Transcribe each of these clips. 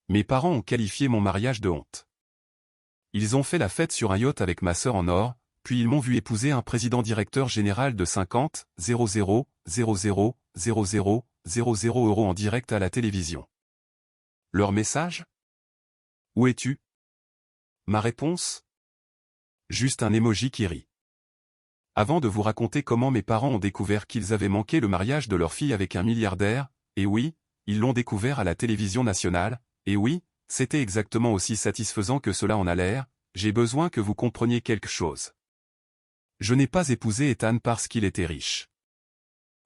Mes parents ont qualifié mon mariage de honte. Ils ont fait la fête sur un yacht avec ma sœur en or, puis ils m'ont vu épouser un président-directeur général de 50 00 00 00 00 € en direct à la télévision. Leur message? Où es-tu? Ma réponse? Juste un emoji qui rit. Avant de vous raconter comment mes parents ont découvert qu'ils avaient manqué le mariage de leur fille avec un milliardaire, et oui, ils l'ont découvert à la télévision nationale, et oui, c'était exactement aussi satisfaisant que cela en a l'air, j'ai besoin que vous compreniez quelque chose. Je n'ai pas épousé Ethan parce qu'il était riche.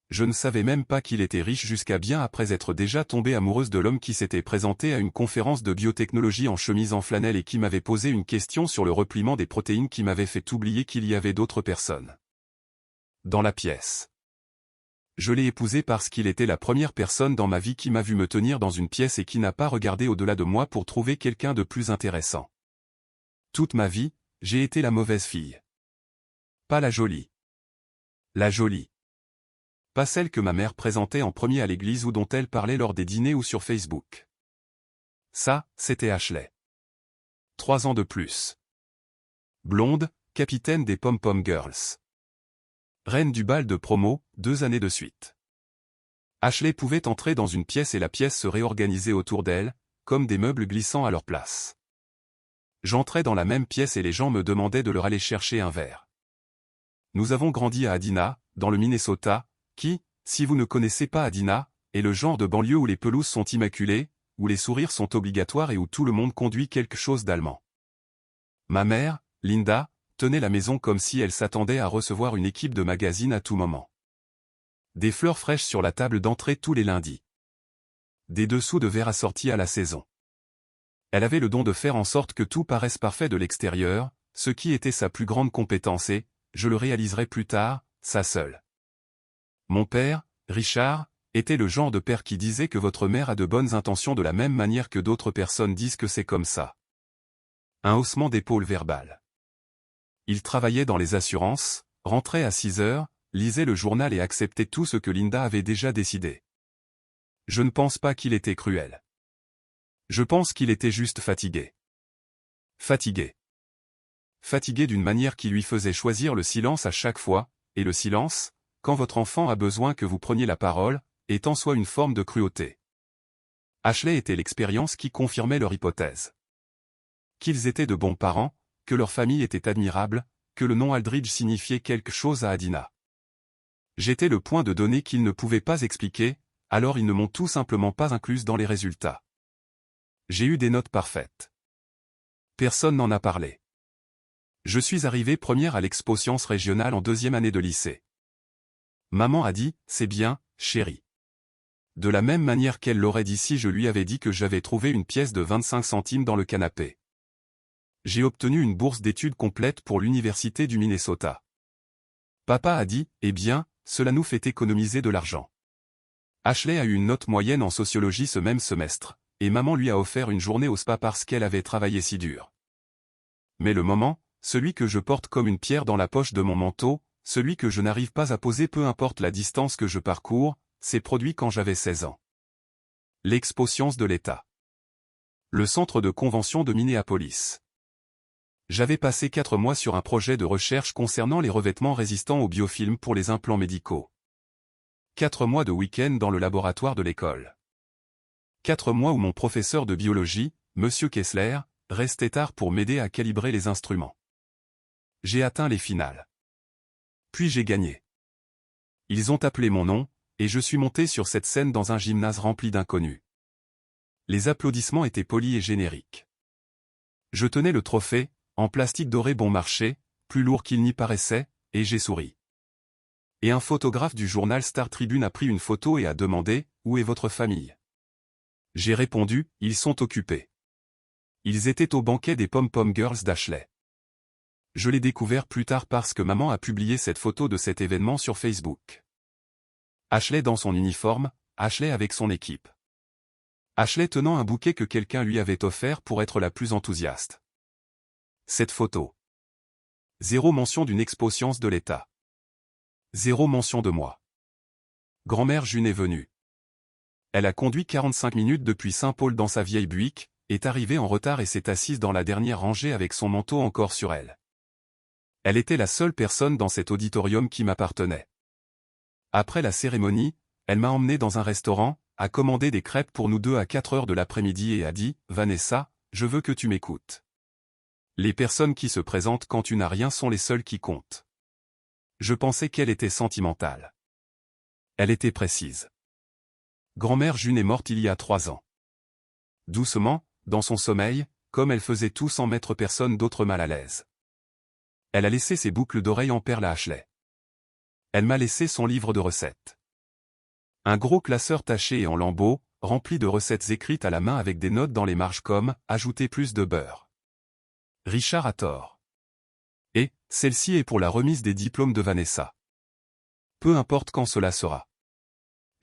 Je ne savais même pas qu'il était riche jusqu'à bien après être déjà tombée amoureuse de l'homme qui s'était présenté à une conférence de biotechnologie en chemise en flanelle et qui m'avait posé une question sur le repliement des protéines qui m'avait fait oublier qu'il y avait d'autres personnes dans la pièce. Je l'ai épousé parce qu'il était la première personne dans ma vie qui m'a vu me tenir dans une pièce et qui n'a pas regardé au-delà de moi pour trouver quelqu'un de plus intéressant. Toute ma vie, j'ai été la mauvaise fille. Pas la jolie. La jolie. Pas celle que ma mère présentait en premier à l'église ou dont elle parlait lors des dîners ou sur Facebook. Ça, c'était Ashley. 3 ans de plus. Blonde, capitaine des Pom-Pom Girls. Reine du bal de promo, 2 années de suite. Ashley pouvait entrer dans une pièce et la pièce se réorganisait autour d'elle, comme des meubles glissant à leur place. J'entrais dans la même pièce et les gens me demandaient de leur aller chercher un verre. Nous avons grandi à Adina, dans le Minnesota, qui, si vous ne connaissez pas Adina, est le genre de banlieue où les pelouses sont immaculées, où les sourires sont obligatoires et où tout le monde conduit quelque chose d'allemand. Ma mère, Linda, tenait la maison comme si elle s'attendait à recevoir une équipe de magazine à tout moment. Des fleurs fraîches sur la table d'entrée tous les lundis. Des dessous de verre assortis à la saison. Elle avait le don de faire en sorte que tout paraisse parfait de l'extérieur, ce qui était sa plus grande compétence et, je le réaliserai plus tard, sa seule. Mon père, Richard, était le genre de père qui disait que votre mère a de bonnes intentions de la même manière que d'autres personnes disent que c'est comme ça. Un haussement d'épaule verbal. Il travaillait dans les assurances, rentrait à 6 heures, lisait le journal et acceptait tout ce que Linda avait déjà décidé. Je ne pense pas qu'il était cruel. Je pense qu'il était juste fatigué. Fatigué. Fatigué d'une manière qui lui faisait choisir le silence à chaque fois, et le silence, quand votre enfant a besoin que vous preniez la parole, est en soi une forme de cruauté. Ashley était l'expérience qui confirmait leur hypothèse. Qu'ils étaient de bons parents, que leur famille était admirable, que le nom Aldridge signifiait quelque chose à Adina. J'étais le point de données qu'ils ne pouvaient pas expliquer, alors ils ne m'ont tout simplement pas incluse dans les résultats. J'ai eu des notes parfaites. Personne n'en a parlé. Je suis arrivé première à l'Expo Sciences régionale en 2e année de lycée. Maman a dit, c'est bien, chérie. De la même manière qu'elle l'aurait dit si je lui avais dit que j'avais trouvé une pièce de 25 centimes dans le canapé. J'ai obtenu une bourse d'études complète pour l'université du Minnesota. Papa a dit, eh bien, cela nous fait économiser de l'argent. Ashley a eu une note moyenne en sociologie ce même semestre, et maman lui a offert une journée au spa parce qu'elle avait travaillé si dur. Mais le moment, celui que je porte comme une pierre dans la poche de mon manteau, celui que je n'arrive pas à poser peu importe la distance que je parcours, s'est produit quand j'avais 16 ans. L'Expo Sciences de l'État. Le centre de convention de Minneapolis. J'avais passé 4 mois sur un projet de recherche concernant les revêtements résistants aux biofilms pour les implants médicaux. 4 mois de week-end dans le laboratoire de l'école. 4 mois où mon professeur de biologie, Monsieur Kessler, restait tard pour m'aider à calibrer les instruments. J'ai atteint les finales. Puis j'ai gagné. Ils ont appelé mon nom, et je suis monté sur cette scène dans un gymnase rempli d'inconnus. Les applaudissements étaient polis et génériques. Je tenais le trophée, en plastique doré bon marché, plus lourd qu'il n'y paraissait, et j'ai souri. Et un photographe du journal Star Tribune a pris une photo et a demandé, « Où est votre famille ?» J'ai répondu, « Ils sont occupés. » Ils étaient au banquet des Pom-Pom Girls d'Ashley. Je l'ai découvert plus tard parce que maman a publié cette photo de cet événement sur Facebook. Ashley dans son uniforme, Ashley avec son équipe. Ashley tenant un bouquet que quelqu'un lui avait offert pour être la plus enthousiaste. Cette photo. 0 mention d'une Expo Sciences de l'État. 0 mention de moi. Grand-mère June est venue. Elle a conduit 45 minutes depuis Saint-Paul dans sa vieille Buick, est arrivée en retard et s'est assise dans la dernière rangée avec son manteau encore sur elle. Elle était la seule personne dans cet auditorium qui m'appartenait. Après la cérémonie, elle m'a emmené dans un restaurant, a commandé des crêpes pour nous deux à 4 heures de l'après-midi et a dit « Vanessa, je veux que tu m'écoutes. Les personnes qui se présentent quand tu n'as rien sont les seules qui comptent. » Je pensais qu'elle était sentimentale. Elle était précise. Grand-mère June est morte il y a 3 ans. Doucement, dans son sommeil, comme elle faisait tout sans mettre personne d'autre mal à l'aise. Elle a laissé ses boucles d'oreilles en perles à Ashley. Elle m'a laissé son livre de recettes. Un gros classeur taché et en lambeaux, rempli de recettes écrites à la main avec des notes dans les marges comme « Ajouter plus de beurre ». Richard a tort. Et, celle-ci est pour la remise des diplômes de Vanessa. Peu importe quand cela sera.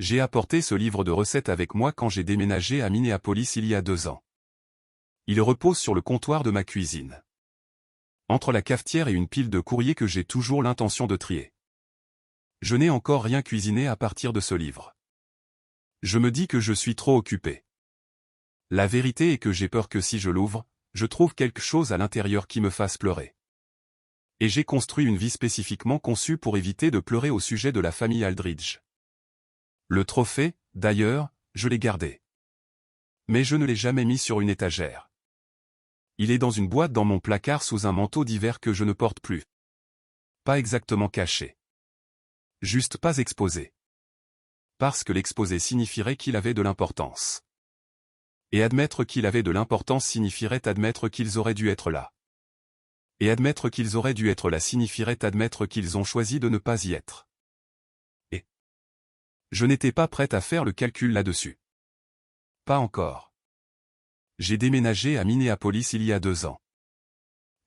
J'ai apporté ce livre de recettes avec moi quand j'ai déménagé à Minneapolis il y a 2 ans. Il repose sur le comptoir de ma cuisine. Entre la cafetière et une pile de courriers que j'ai toujours l'intention de trier. Je n'ai encore rien cuisiné à partir de ce livre. Je me dis que je suis trop occupé. La vérité est que j'ai peur que si je l'ouvre, je trouve quelque chose à l'intérieur qui me fasse pleurer. Et j'ai construit une vie spécifiquement conçue pour éviter de pleurer au sujet de la famille Aldridge. Le trophée, d'ailleurs, je l'ai gardé. Mais je ne l'ai jamais mis sur une étagère. Il est dans une boîte dans mon placard sous un manteau d'hiver que je ne porte plus. Pas exactement caché. Juste pas exposé. Parce que l'exposer signifierait qu'il avait de l'importance. Et admettre qu'il avait de l'importance signifierait admettre qu'ils auraient dû être là. Et admettre qu'ils auraient dû être là signifierait admettre qu'ils ont choisi de ne pas y être. Et je n'étais pas prête à faire le calcul là-dessus. Pas encore. J'ai déménagé à Minneapolis il y a 2 ans.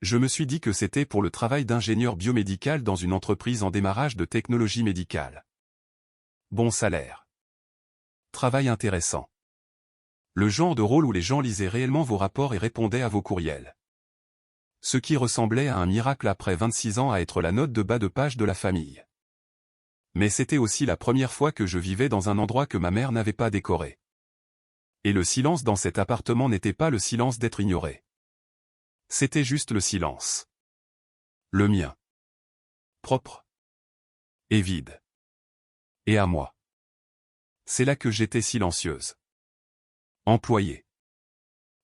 Je me suis dit que c'était pour le travail d'ingénieur biomédical dans une entreprise en démarrage de technologie médicale. Bon salaire. Travail intéressant. Le genre de rôle où les gens lisaient réellement vos rapports et répondaient à vos courriels. Ce qui ressemblait à un miracle après 26 ans à être la note de bas de page de la famille. Mais c'était aussi la première fois que je vivais dans un endroit que ma mère n'avait pas décoré. Et le silence dans cet appartement n'était pas le silence d'être ignoré. C'était juste le silence. Le mien. Propre. Et vide. Et à moi. C'est là que j'étais silencieuse. Employée.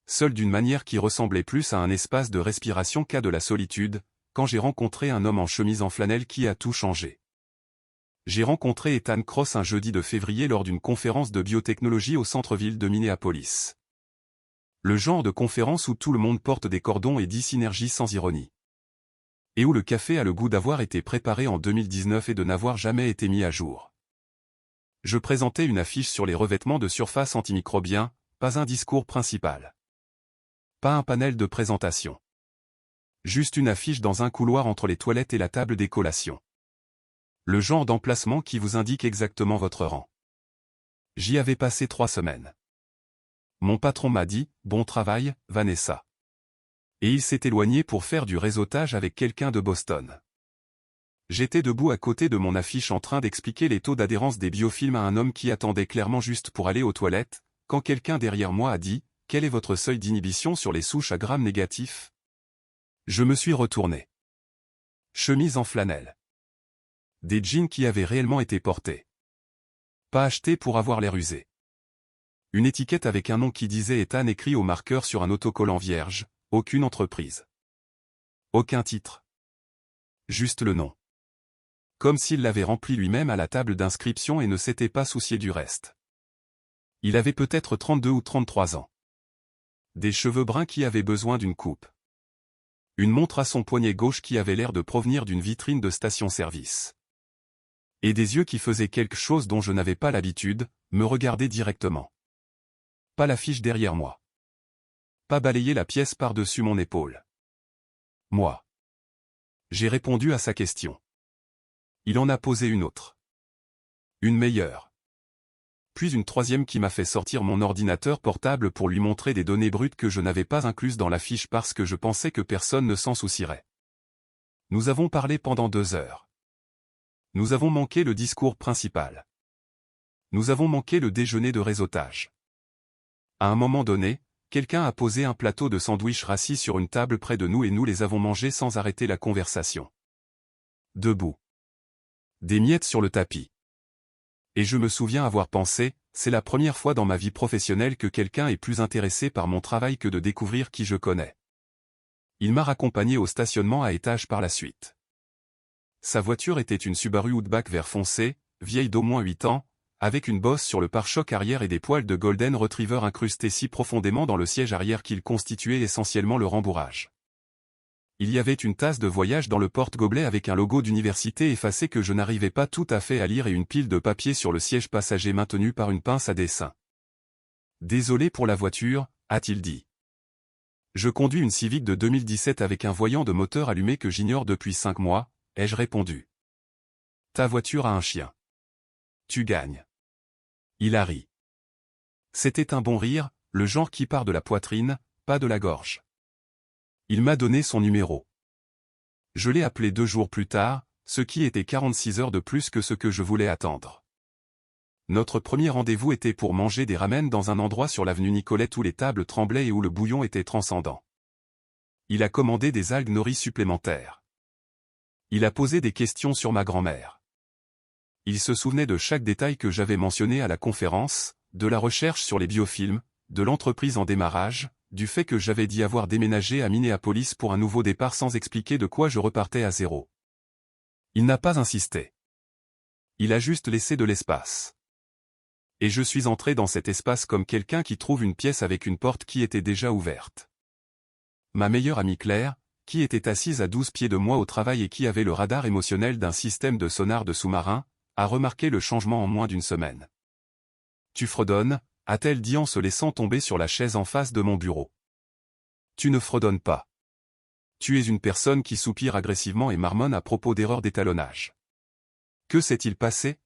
Seule d'une manière qui ressemblait plus à un espace de respiration qu'à de la solitude, quand j'ai rencontré un homme en chemise en flanelle qui a tout changé. J'ai rencontré Ethan Cross un jeudi de février lors d'une conférence de biotechnologie au centre-ville de Minneapolis. Le genre de conférence où tout le monde porte des cordons et dit synergie sans ironie. Et où le café a le goût d'avoir été préparé en 2019 et de n'avoir jamais été mis à jour. Je présentais une affiche sur les revêtements de surface antimicrobiens, pas un discours principal. Pas un panel de présentation. Juste une affiche dans un couloir entre les toilettes et la table des collations. Le genre d'emplacement qui vous indique exactement votre rang. J'y avais passé 3 semaines. Mon patron m'a dit « Bon travail, Vanessa ». Et il s'est éloigné pour faire du réseautage avec quelqu'un de Boston. J'étais debout à côté de mon affiche en train d'expliquer les taux d'adhérence des biofilms à un homme qui attendait clairement juste pour aller aux toilettes, quand quelqu'un derrière moi a dit « Quel est votre seuil d'inhibition sur les souches à grammes négatifs ?» Je me suis retourné. Chemise en flanelle. Des jeans qui avaient réellement été portés. Pas achetés pour avoir l'air usé. Une étiquette avec un nom qui disait Ethan écrit au marqueur sur un autocollant vierge, aucune entreprise. Aucun titre. Juste le nom. Comme s'il l'avait rempli lui-même à la table d'inscription et ne s'était pas soucié du reste. Il avait peut-être 32 ou 33 ans. Des cheveux bruns qui avaient besoin d'une coupe. Une montre à son poignet gauche qui avait l'air de provenir d'une vitrine de station-service. Et des yeux qui faisaient quelque chose dont je n'avais pas l'habitude, me regarder directement. Pas l'affiche derrière moi. Pas balayer la pièce par-dessus mon épaule. Moi. J'ai répondu à sa question. Il en a posé une autre. Une meilleure. Puis une troisième qui m'a fait sortir mon ordinateur portable pour lui montrer des données brutes que je n'avais pas incluses dans la fiche parce que je pensais que personne ne s'en soucierait. Nous avons parlé pendant 2 heures. Nous avons manqué le discours principal. Nous avons manqué le déjeuner de réseautage. À un moment donné, quelqu'un a posé un plateau de sandwich rassis sur une table près de nous et nous les avons mangés sans arrêter la conversation. Debout. Des miettes sur le tapis. Et je me souviens avoir pensé, c'est la première fois dans ma vie professionnelle que quelqu'un est plus intéressé par mon travail que de découvrir qui je connais. Il m'a raccompagné au stationnement à étage par la suite. Sa voiture était une Subaru Outback vert foncé, vieille d'au moins 8 ans, avec une bosse sur le pare-choc arrière et des poils de Golden Retriever incrustés si profondément dans le siège arrière qu'ils constituaient essentiellement le rembourrage. Il y avait une tasse de voyage dans le porte-gobelet avec un logo d'université effacé que je n'arrivais pas tout à fait à lire et une pile de papier sur le siège passager maintenu par une pince à dessin. « Désolé pour la voiture », a-t-il dit. Je conduis une Civic de 2017 avec un voyant de moteur allumé que j'ignore depuis 5 mois, ai-je répondu. Ta voiture a un chien. Tu gagnes. Il a ri. C'était un bon rire, le genre qui part de la poitrine, pas de la gorge. Il m'a donné son numéro. Je l'ai appelé 2 jours plus tard, ce qui était 46 heures de plus que ce que je voulais attendre. Notre premier rendez-vous était pour manger des ramen dans un endroit sur l'avenue Nicolette où les tables tremblaient et où le bouillon était transcendant. Il a commandé des algues nori supplémentaires. Il a posé des questions sur ma grand-mère. Il se souvenait de chaque détail que j'avais mentionné à la conférence, de la recherche sur les biofilms, de l'entreprise en démarrage, du fait que j'avais dit avoir déménagé à Minneapolis pour un nouveau départ sans expliquer de quoi je repartais à zéro. Il n'a pas insisté. Il a juste laissé de l'espace. Et je suis entré dans cet espace comme quelqu'un qui trouve une pièce avec une porte qui était déjà ouverte. Ma meilleure amie Claire, qui était assise à 12 pieds de moi au travail et qui avait le radar émotionnel d'un système de sonar de sous-marin, a remarqué le changement en moins d'une semaine. Tu fredonnes, a-t-elle dit en se laissant tomber sur la chaise en face de mon bureau. Tu ne fredonnes pas. Tu es une personne qui soupire agressivement et marmonne à propos d'erreurs d'étalonnage. Que s'est-il passé?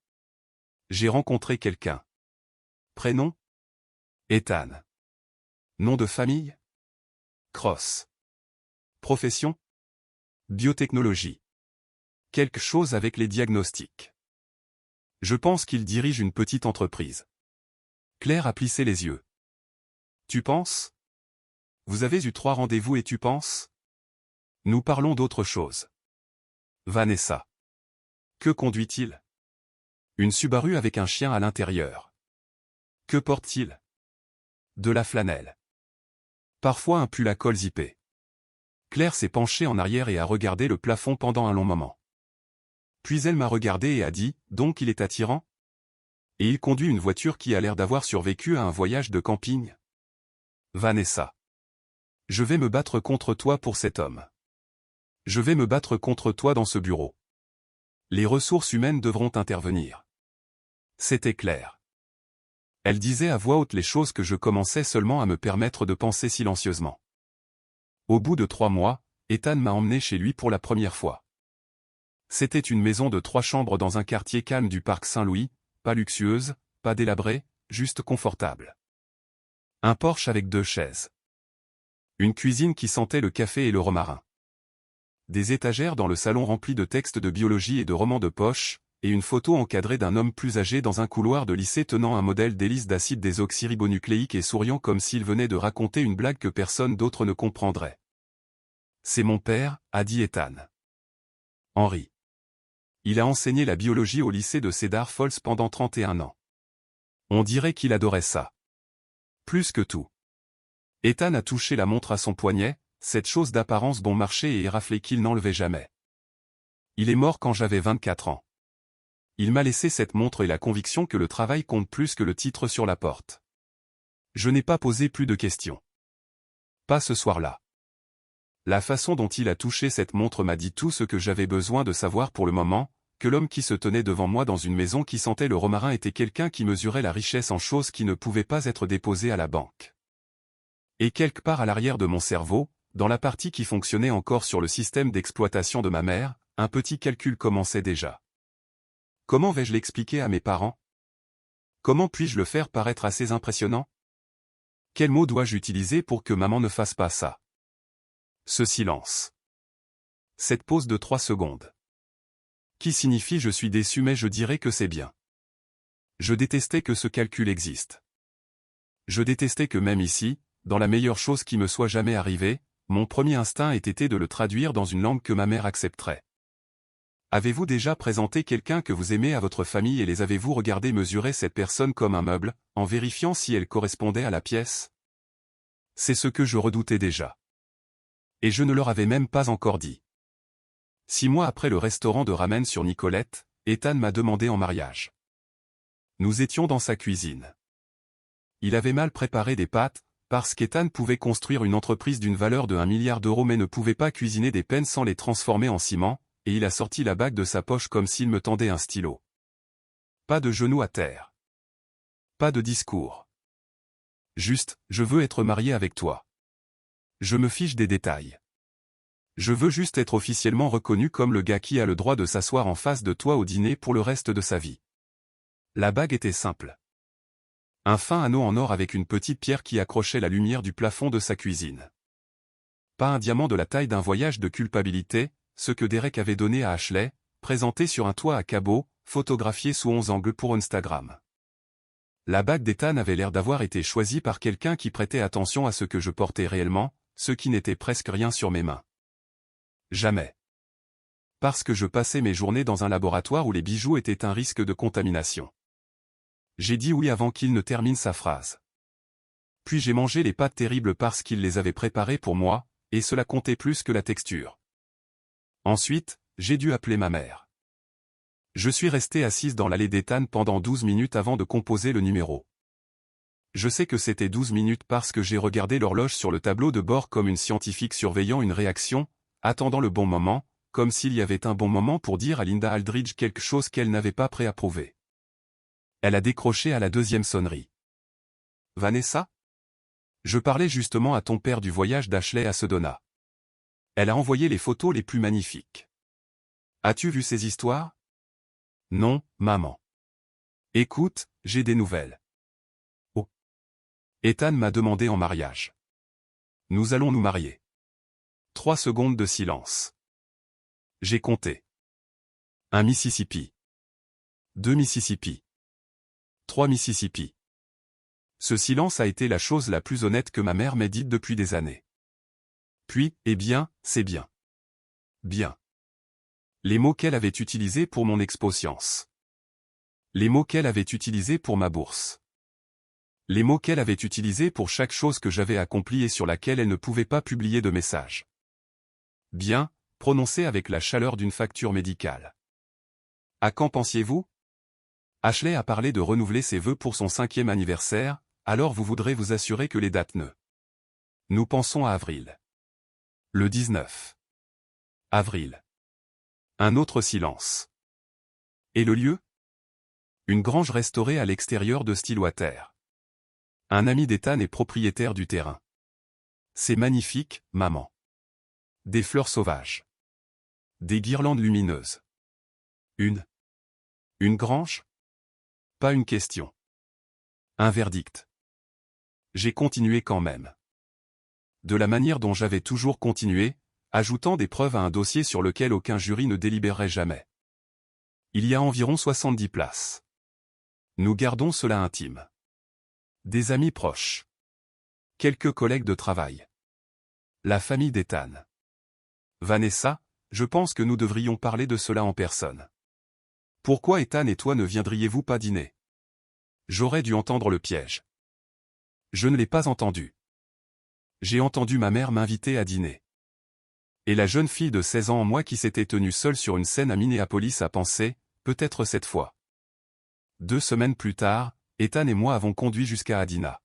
J'ai rencontré quelqu'un. Prénom? Ethan. Nom de famille? Cross. Profession? Biotechnologie. Quelque chose avec les diagnostics. Je pense qu'il dirige une petite entreprise. Claire a plissé les yeux. Tu penses? Vous avez eu 3 rendez-vous et tu penses? Nous parlons d'autre chose. Vanessa. Que conduit-il? Une Subaru avec un chien à l'intérieur. Que porte-t-il? De la flanelle. Parfois un pull à col zippé. Claire s'est penchée en arrière et a regardé le plafond pendant un long moment. Puis elle m'a regardé et a dit, donc il est attirant? Et il conduit une voiture qui a l'air d'avoir survécu à un voyage de camping. Vanessa. Je vais me battre contre toi pour cet homme. Je vais me battre contre toi dans ce bureau. Les ressources humaines devront intervenir. C'était clair. Elle disait à voix haute les choses que je commençais seulement à me permettre de penser silencieusement. Au bout de 3 mois, Ethan m'a emmené chez lui pour la première fois. C'était une maison de 3 chambres dans un quartier calme du parc Saint-Louis, pas luxueuse, pas délabrée, juste confortable. Un porche avec 2 chaises. Une cuisine qui sentait le café et le romarin. Des étagères dans le salon remplies de textes de biologie et de romans de poche, et une photo encadrée d'un homme plus âgé dans un couloir de lycée tenant un modèle d'hélice d'acide désoxyribonucléique et souriant comme s'il venait de raconter une blague que personne d'autre ne comprendrait. C'est mon père, a dit Ethan. Henry. Il a enseigné la biologie au lycée de Cedar Falls pendant 31 ans. On dirait qu'il adorait ça. Plus que tout. Ethan a touché la montre à son poignet, cette chose d'apparence bon marché et éraflée qu'il n'enlevait jamais. Il est mort quand j'avais 24 ans. Il m'a laissé cette montre et la conviction que le travail compte plus que le titre sur la porte. Je n'ai pas posé plus de questions. Pas ce soir-là. La façon dont il a touché cette montre m'a dit tout ce que j'avais besoin de savoir pour le moment, que l'homme qui se tenait devant moi dans une maison qui sentait le romarin était quelqu'un qui mesurait la richesse en choses qui ne pouvaient pas être déposées à la banque. Et quelque part à l'arrière de mon cerveau, dans la partie qui fonctionnait encore sur le système d'exploitation de ma mère, un petit calcul commençait déjà. Comment vais-je l'expliquer à mes parents? Comment puis-je le faire paraître assez impressionnant? Quel mot dois-je utiliser pour que maman ne fasse pas ça? Ce silence. Cette pause de 3 secondes. Qui signifie je suis déçu mais je dirais que c'est bien. Je détestais que ce calcul existe. Je détestais que même ici, dans la meilleure chose qui me soit jamais arrivée, mon premier instinct ait été de le traduire dans une langue que ma mère accepterait. Avez-vous déjà présenté quelqu'un que vous aimez à votre famille et les avez-vous regardés mesurer cette personne comme un meuble, en vérifiant si elle correspondait à la pièce? C'est ce que je redoutais déjà. Et je ne leur avais même pas encore dit. 6 mois après le restaurant de ramen sur Nicolette, Ethan m'a demandé en mariage. Nous étions dans sa cuisine. Il avait mal préparé des pâtes, parce qu'Ethan pouvait construire une entreprise d'une valeur de 1 milliard d'euros mais ne pouvait pas cuisiner des penne sans les transformer en ciment, et il a sorti la bague de sa poche comme s'il me tendait un stylo. Pas de genoux à terre. Pas de discours. Juste, je veux être marié avec toi. Je me fiche des détails. Je veux juste être officiellement reconnu comme le gars qui a le droit de s'asseoir en face de toi au dîner pour le reste de sa vie. La bague était simple. Un fin anneau en or avec une petite pierre qui accrochait la lumière du plafond de sa cuisine. Pas un diamant de la taille d'un voyage de culpabilité, ce que Derek avait donné à Ashley, présenté sur un toit à Cabo, photographié sous 11 angles pour Instagram. La bague d'Ethan avait l'air d'avoir été choisie par quelqu'un qui prêtait attention à ce que je portais réellement, ce qui n'était presque rien sur mes mains. Jamais. Parce que je passais mes journées dans un laboratoire où les bijoux étaient un risque de contamination. J'ai dit oui avant qu'il ne termine sa phrase. Puis j'ai mangé les pâtes terribles parce qu'il les avait préparées pour moi, et cela comptait plus que la texture. Ensuite, j'ai dû appeler ma mère. Je suis resté assise dans l'allée d'Ethan pendant 12 minutes avant de composer le numéro. Je sais que c'était 12 minutes parce que j'ai regardé l'horloge sur le tableau de bord comme une scientifique surveillant une réaction, attendant le bon moment, comme s'il y avait un bon moment pour dire à Linda Aldridge quelque chose qu'elle n'avait pas préapprouvé. Elle a décroché à la deuxième sonnerie. Vanessa? Je parlais justement à ton père du voyage d'Ashley à Sedona. Elle a envoyé les photos les plus magnifiques. As-tu vu ces histoires? Non, maman. Écoute, j'ai des nouvelles. Oh. Ethan m'a demandé en mariage. Nous allons nous marier. 3 secondes de silence. J'ai compté. 1 Mississippi. 2 Mississippi. 3 Mississippi. Ce silence a été la chose la plus honnête que ma mère m'ait dite depuis des années. Puis, eh bien, c'est bien. Bien. Les mots qu'elle avait utilisés pour mon expo-science. Les mots qu'elle avait utilisés pour ma bourse. Les mots qu'elle avait utilisés pour chaque chose que j'avais accomplie et sur laquelle elle ne pouvait pas publier de message. Bien, prononcé avec la chaleur d'une facture médicale. À quand pensiez-vous? Ashley a parlé de renouveler ses vœux pour son 5e anniversaire, alors vous voudrez vous assurer que les dates ne. Nous pensons à avril. Le 19 avril. Un autre silence. Et le lieu? Une grange restaurée à l'extérieur de Stillwater. Un ami d'Ethan est propriétaire du terrain. C'est magnifique, maman. Des fleurs sauvages. Des guirlandes lumineuses. Une grange? Pas une question. Un verdict. J'ai continué quand même. De la manière dont j'avais toujours continué, ajoutant des preuves à un dossier sur lequel aucun jury ne délibérerait jamais. Il y a environ 70 places. Nous gardons cela intime. Des amis proches. Quelques collègues de travail. La famille d'Ethan. Vanessa, je pense que nous devrions parler de cela en personne. Pourquoi Ethan et toi ne viendriez-vous pas dîner? J'aurais dû entendre le piège. Je ne l'ai pas entendu. J'ai entendu ma mère m'inviter à dîner. Et la jeune fille de 16 ans en moi qui s'était tenue seule sur une scène à Minneapolis a pensé, peut-être cette fois. 2 semaines plus tard, Ethan et moi avons conduit jusqu'à Adina.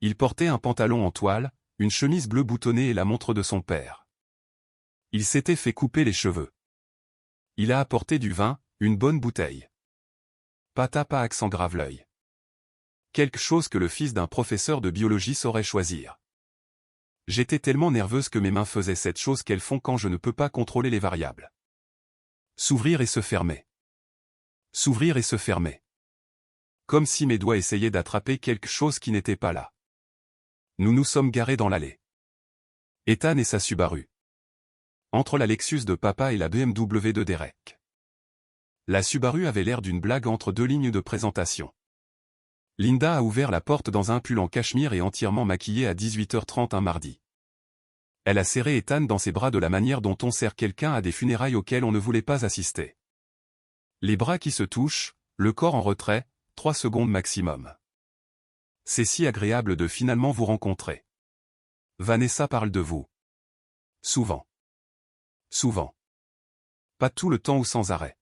Il portait un pantalon en toile, une chemise bleue boutonnée et la montre de son père. Il s'était fait couper les cheveux. Il a apporté du vin, une bonne bouteille. Pas accent grave l'œil. Quelque chose que le fils d'un professeur de biologie saurait choisir. J'étais tellement nerveuse que mes mains faisaient cette chose qu'elles font quand je ne peux pas contrôler les variables. S'ouvrir et se fermer. S'ouvrir et se fermer. Comme si mes doigts essayaient d'attraper quelque chose qui n'était pas là. Nous nous sommes garés dans l'allée. Ethan et sa Subaru. Entre la Lexus de papa et la BMW de Derek. La Subaru avait l'air d'une blague entre deux lignes de présentation. Linda a ouvert la porte dans un pull en cachemire et entièrement maquillée à 18h30 un mardi. Elle a serré Ethan dans ses bras de la manière dont on serre quelqu'un à des funérailles auxquelles on ne voulait pas assister. Les bras qui se touchent, le corps en retrait, 3 secondes maximum. C'est si agréable de finalement vous rencontrer. Vanessa parle de vous. Souvent. Souvent. Pas tout le temps ou sans arrêt.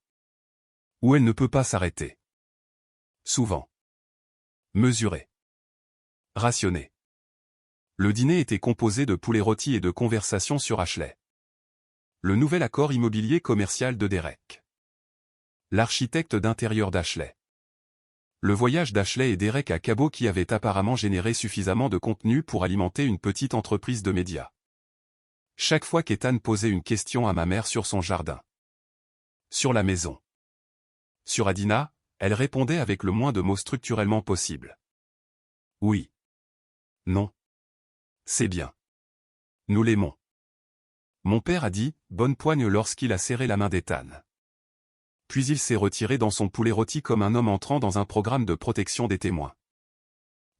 Ou elle ne peut pas s'arrêter. Souvent. Mesuré. Rationné. Le dîner était composé de poulet rôti et de conversations sur Ashley. Le nouvel accord immobilier commercial de Derek. L'architecte d'intérieur d'Ashley. Le voyage d'Ashley et Derek à Cabo qui avait apparemment généré suffisamment de contenu pour alimenter une petite entreprise de médias. Chaque fois qu'Ethan posait une question à ma mère sur son jardin. Sur la maison. Sur Adina, elle répondait avec le moins de mots structurellement possible. Oui. Non. C'est bien. Nous l'aimons. Mon père a dit « bonne poigne » lorsqu'il a serré la main d'Ethan. Puis il s'est retiré dans son poulet rôti comme un homme entrant dans un programme de protection des témoins.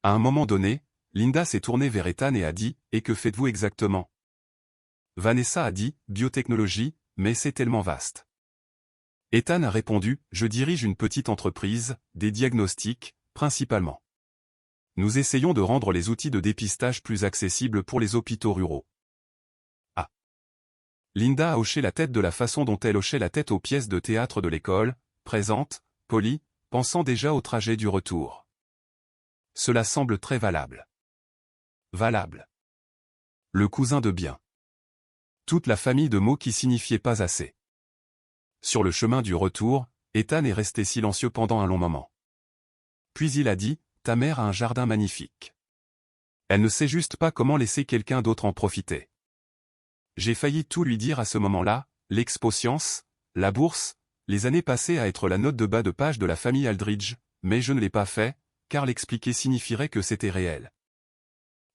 À un moment donné, Linda s'est tournée vers Ethan et a dit « et que faites-vous exactement ?» Vanessa a dit « biotechnologie, mais c'est tellement vaste. » Ethan a répondu « je dirige une petite entreprise, des diagnostics, principalement. Nous essayons de rendre les outils de dépistage plus accessibles pour les hôpitaux ruraux. » Ah. Linda a hoché la tête de la façon dont elle hochait la tête aux pièces de théâtre de l'école, présente, polie, pensant déjà au trajet du retour. Cela semble très valable. Valable. Le cousin de bien. Toute la famille de mots qui signifiaient pas assez. Sur le chemin du retour, Ethan est resté silencieux pendant un long moment. Puis il a dit, « Ta mère a un jardin magnifique. Elle ne sait juste pas comment laisser quelqu'un d'autre en profiter. » J'ai failli tout lui dire à ce moment-là, l'expo science, la bourse, les années passées à être la note de bas de page de la famille Aldridge, mais je ne l'ai pas fait, car l'expliquer signifierait que c'était réel.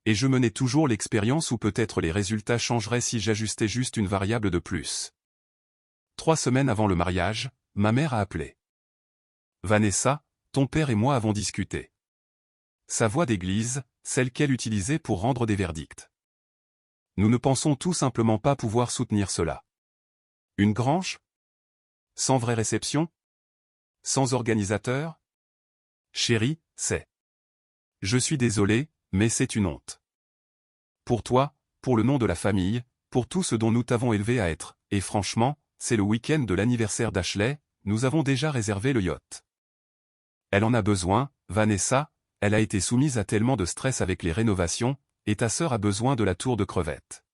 Et je menais toujours l'expérience où peut-être les résultats changeraient si j'ajustais juste une variable de plus. 3 semaines avant le mariage, ma mère a appelé. Vanessa, ton père et moi avons discuté. Sa voix d'église, celle qu'elle utilisait pour rendre des verdicts. Nous ne pensons tout simplement pas pouvoir soutenir cela. Une grange? Sans vraie réception? Sans organisateur? Chérie, c'est. Je suis désolé, mais c'est une honte. Pour toi, pour le nom de la famille, pour tout ce dont nous t'avons élevé à être, et franchement, c'est le week-end de l'anniversaire d'Ashley, nous avons déjà réservé le yacht. Elle en a besoin, Vanessa, elle a été soumise à tellement de stress avec les rénovations, et ta sœur a besoin de la tour de crevettes.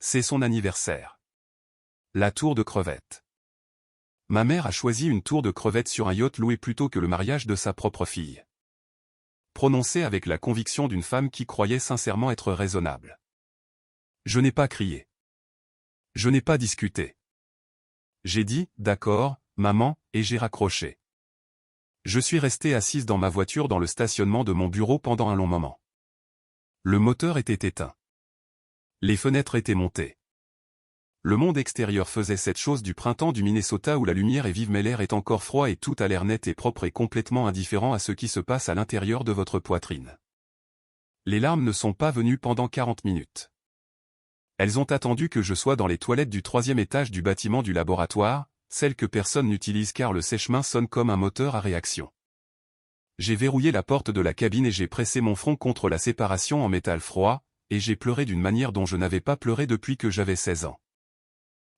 C'est son anniversaire. La tour de crevettes. Ma mère a choisi une tour de crevettes sur un yacht loué plutôt que le mariage de sa propre fille. Prononcé avec la conviction d'une femme qui croyait sincèrement être raisonnable. Je n'ai pas crié. Je n'ai pas discuté. J'ai dit, d'accord, maman, et j'ai raccroché. Je suis restée assise dans ma voiture dans le stationnement de mon bureau pendant un long moment. Le moteur était éteint. Les fenêtres étaient montées. Le monde extérieur faisait cette chose du printemps du Minnesota où la lumière est vive mais l'air est encore froid et tout a l'air net et propre et complètement indifférent à ce qui se passe à l'intérieur de votre poitrine. Les larmes ne sont pas venues pendant 40 minutes. Elles ont attendu que je sois dans les toilettes du 3e étage du bâtiment du laboratoire, celles que personne n'utilise car le sèche-main sonne comme un moteur à réaction. J'ai verrouillé la porte de la cabine et j'ai pressé mon front contre la séparation en métal froid, et j'ai pleuré d'une manière dont je n'avais pas pleuré depuis que j'avais 16 ans.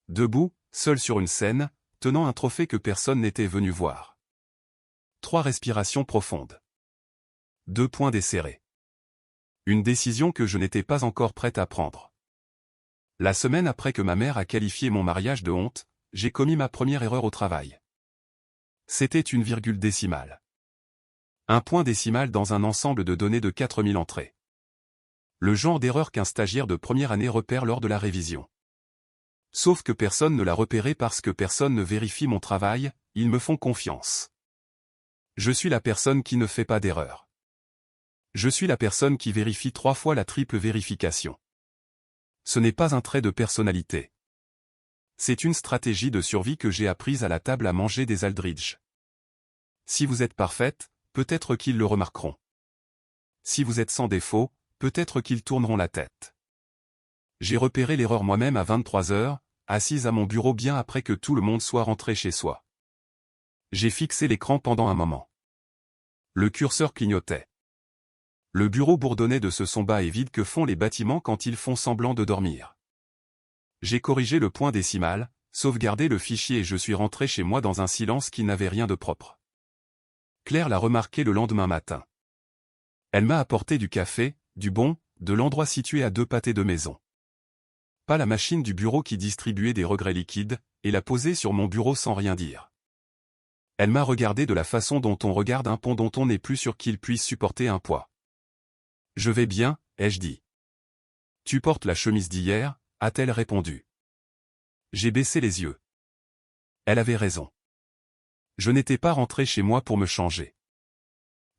Debout, seul sur une scène, tenant un trophée que personne n'était venu voir. 3 respirations profondes. 2 poings desserrés. Une décision que je n'étais pas encore prête à prendre. La semaine après que ma mère a qualifié mon mariage de honte, j'ai commis ma première erreur au travail. C'était une virgule décimale. Un point décimal dans un ensemble de données de 4000 entrées. Le genre d'erreur qu'un stagiaire de première année repère lors de la révision. Sauf que personne ne l'a repéré parce que personne ne vérifie mon travail, ils me font confiance. Je suis la personne qui ne fait pas d'erreur. Je suis la personne qui vérifie 3 fois la triple vérification. Ce n'est pas un trait de personnalité. C'est une stratégie de survie que j'ai apprise à la table à manger des Aldridge. Si vous êtes parfaite, peut-être qu'ils le remarqueront. Si vous êtes sans défaut, peut-être qu'ils tourneront la tête. J'ai repéré l'erreur moi-même à 23 heures, assise à mon bureau bien après que tout le monde soit rentré chez soi. J'ai fixé l'écran pendant un moment. Le curseur clignotait. Le bureau bourdonnait de ce son bas et vide que font les bâtiments quand ils font semblant de dormir. J'ai corrigé le point décimal, sauvegardé le fichier et je suis rentré chez moi dans un silence qui n'avait rien de propre. Claire l'a remarqué le lendemain matin. Elle m'a apporté du café, du bon, de l'endroit situé à 2 pâtés de maison. Pas la machine du bureau qui distribuait des regrets liquides, et l'a posée sur mon bureau sans rien dire. Elle m'a regardé de la façon dont on regarde un pont dont on n'est plus sûr qu'il puisse supporter un poids. « Je vais bien », ai-je dit. « Tu portes la chemise d'hier », a-t-elle répondu. J'ai baissé les yeux. Elle avait raison. Je n'étais pas rentré chez moi pour me changer.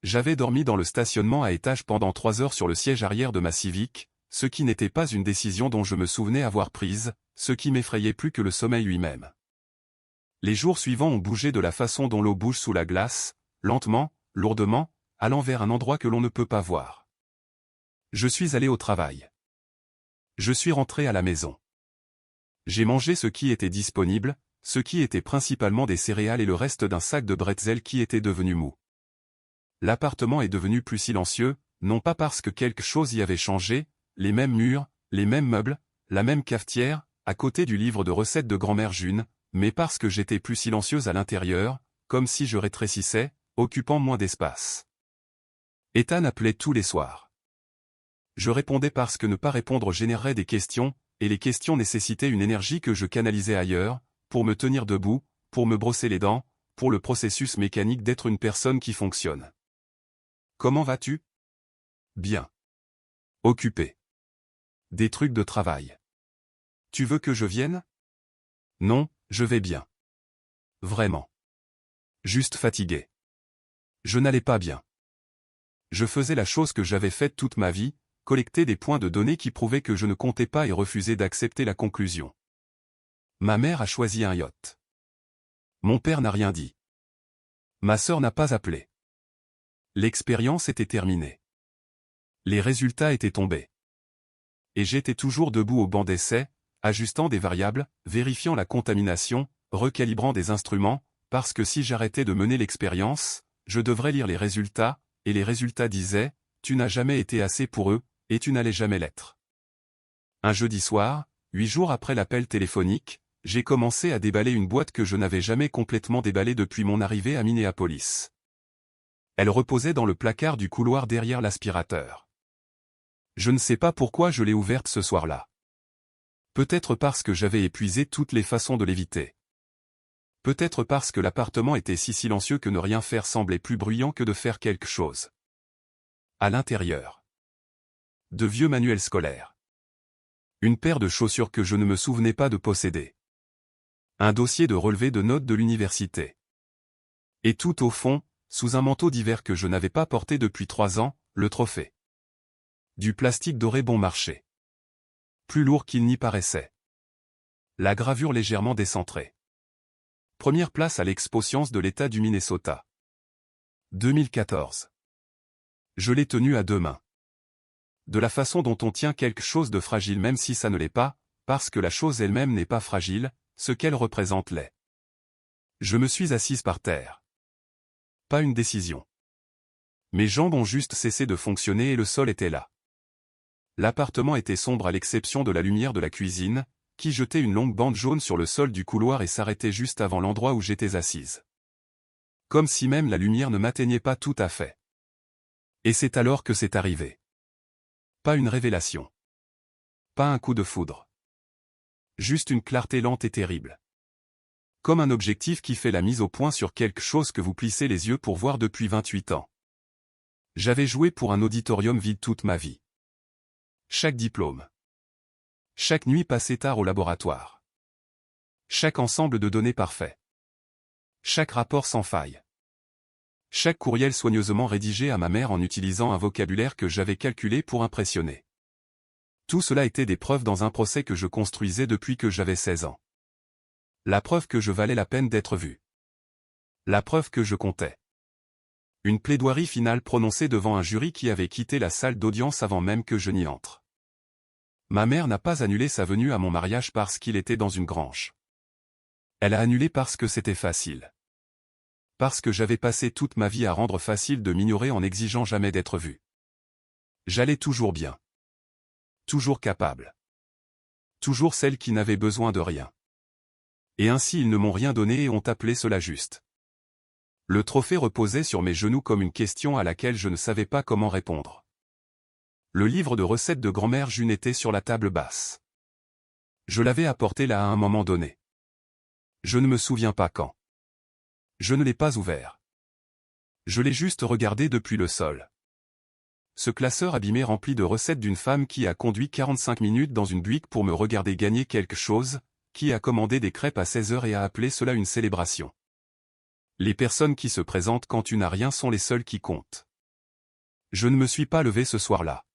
J'avais dormi dans le stationnement à étage pendant 3 heures sur le siège arrière de ma Civic, ce qui n'était pas une décision dont je me souvenais avoir prise, ce qui m'effrayait plus que le sommeil lui-même. Les jours suivants ont bougé de la façon dont l'eau bouge sous la glace, lentement, lourdement, allant vers un endroit que l'on ne peut pas voir. Je suis allé au travail. Je suis rentré à la maison. J'ai mangé ce qui était disponible, ce qui était principalement des céréales et le reste d'un sac de bretzel qui était devenu mou. L'appartement est devenu plus silencieux, non pas parce que quelque chose y avait changé, les mêmes murs, les mêmes meubles, la même cafetière, à côté du livre de recettes de grand-mère June, mais parce que j'étais plus silencieuse à l'intérieur, comme si je rétrécissais, occupant moins d'espace. Ethan appelait tous les soirs. Je répondais parce que ne pas répondre générerait des questions, et les questions nécessitaient une énergie que je canalisais ailleurs, pour me tenir debout, pour me brosser les dents, pour le processus mécanique d'être une personne qui fonctionne. Comment vas-tu? Bien. Occupé. Des trucs de travail. Tu veux que je vienne? Non, je vais bien. Vraiment. Juste fatigué. Je n'allais pas bien. Je faisais la chose que j'avais faite toute ma vie, collecter des points de données qui prouvaient que je ne comptais pas et refuser d'accepter la conclusion. Ma mère a choisi un yacht. Mon père n'a rien dit. Ma sœur n'a pas appelé. L'expérience était terminée. Les résultats étaient tombés. Et j'étais toujours debout au banc d'essai, ajustant des variables, vérifiant la contamination, recalibrant des instruments, parce que si j'arrêtais de mener l'expérience, je devrais lire les résultats, et les résultats disaient, tu n'as jamais été assez pour eux, et tu n'allais jamais l'être. Un jeudi soir, 8 jours après l'appel téléphonique, j'ai commencé à déballer une boîte que je n'avais jamais complètement déballée depuis mon arrivée à Minneapolis. Elle reposait dans le placard du couloir derrière l'aspirateur. Je ne sais pas pourquoi je l'ai ouverte ce soir-là. Peut-être parce que j'avais épuisé toutes les façons de l'éviter. Peut-être parce que l'appartement était si silencieux que ne rien faire semblait plus bruyant que de faire quelque chose. À l'intérieur. De vieux manuels scolaires. Une paire de chaussures que je ne me souvenais pas de posséder. Un dossier de relevé de notes de l'université. Et tout au fond, sous un manteau d'hiver que je n'avais pas porté depuis 3 ans, le trophée. Du plastique doré bon marché. Plus lourd qu'il n'y paraissait. La gravure légèrement décentrée. Première place à l'Expo Science de l'État du Minnesota. 2014. Je l'ai tenu à 2 mains. De la façon dont on tient quelque chose de fragile même si ça ne l'est pas, parce que la chose elle-même n'est pas fragile, ce qu'elle représente l'est. Je me suis assise par terre. Pas une décision. Mes jambes ont juste cessé de fonctionner et le sol était là. L'appartement était sombre à l'exception de la lumière de la cuisine, qui jetait une longue bande jaune sur le sol du couloir et s'arrêtait juste avant l'endroit où j'étais assise. Comme si même la lumière ne m'atteignait pas tout à fait. Et c'est alors que c'est arrivé. Pas une révélation. Pas un coup de foudre. Juste une clarté lente et terrible. Comme un objectif qui fait la mise au point sur quelque chose que vous plissez les yeux pour voir depuis 28 ans. J'avais joué pour un auditorium vide toute ma vie. Chaque diplôme. Chaque nuit passée tard au laboratoire. Chaque ensemble de données parfait. Chaque rapport sans faille. Chaque courriel soigneusement rédigé à ma mère en utilisant un vocabulaire que j'avais calculé pour impressionner. Tout cela était des preuves dans un procès que je construisais depuis que j'avais 16 ans. La preuve que je valais la peine d'être vu. La preuve que je comptais. Une plaidoirie finale prononcée devant un jury qui avait quitté la salle d'audience avant même que je n'y entre. Ma mère n'a pas annulé sa venue à mon mariage parce qu'il était dans une grange. Elle a annulé parce que c'était facile. Parce que j'avais passé toute ma vie à rendre facile de m'ignorer en n'exigeant jamais d'être vu. J'allais toujours bien. Toujours capable. Toujours celle qui n'avait besoin de rien. Et ainsi ils ne m'ont rien donné et ont appelé cela juste. Le trophée reposait sur mes genoux comme une question à laquelle je ne savais pas comment répondre. Le livre de recettes de grand-mère June était sur la table basse. Je l'avais apporté là à un moment donné. Je ne me souviens pas quand. Je ne l'ai pas ouvert. Je l'ai juste regardé depuis le sol. Ce classeur abîmé rempli de recettes d'une femme qui a conduit 45 minutes dans une buick pour me regarder gagner quelque chose, qui a commandé des crêpes à 16 heures et a appelé cela une célébration. Les personnes qui se présentent quand tu n'as rien sont les seules qui comptent. Je ne me suis pas levé ce soir-là.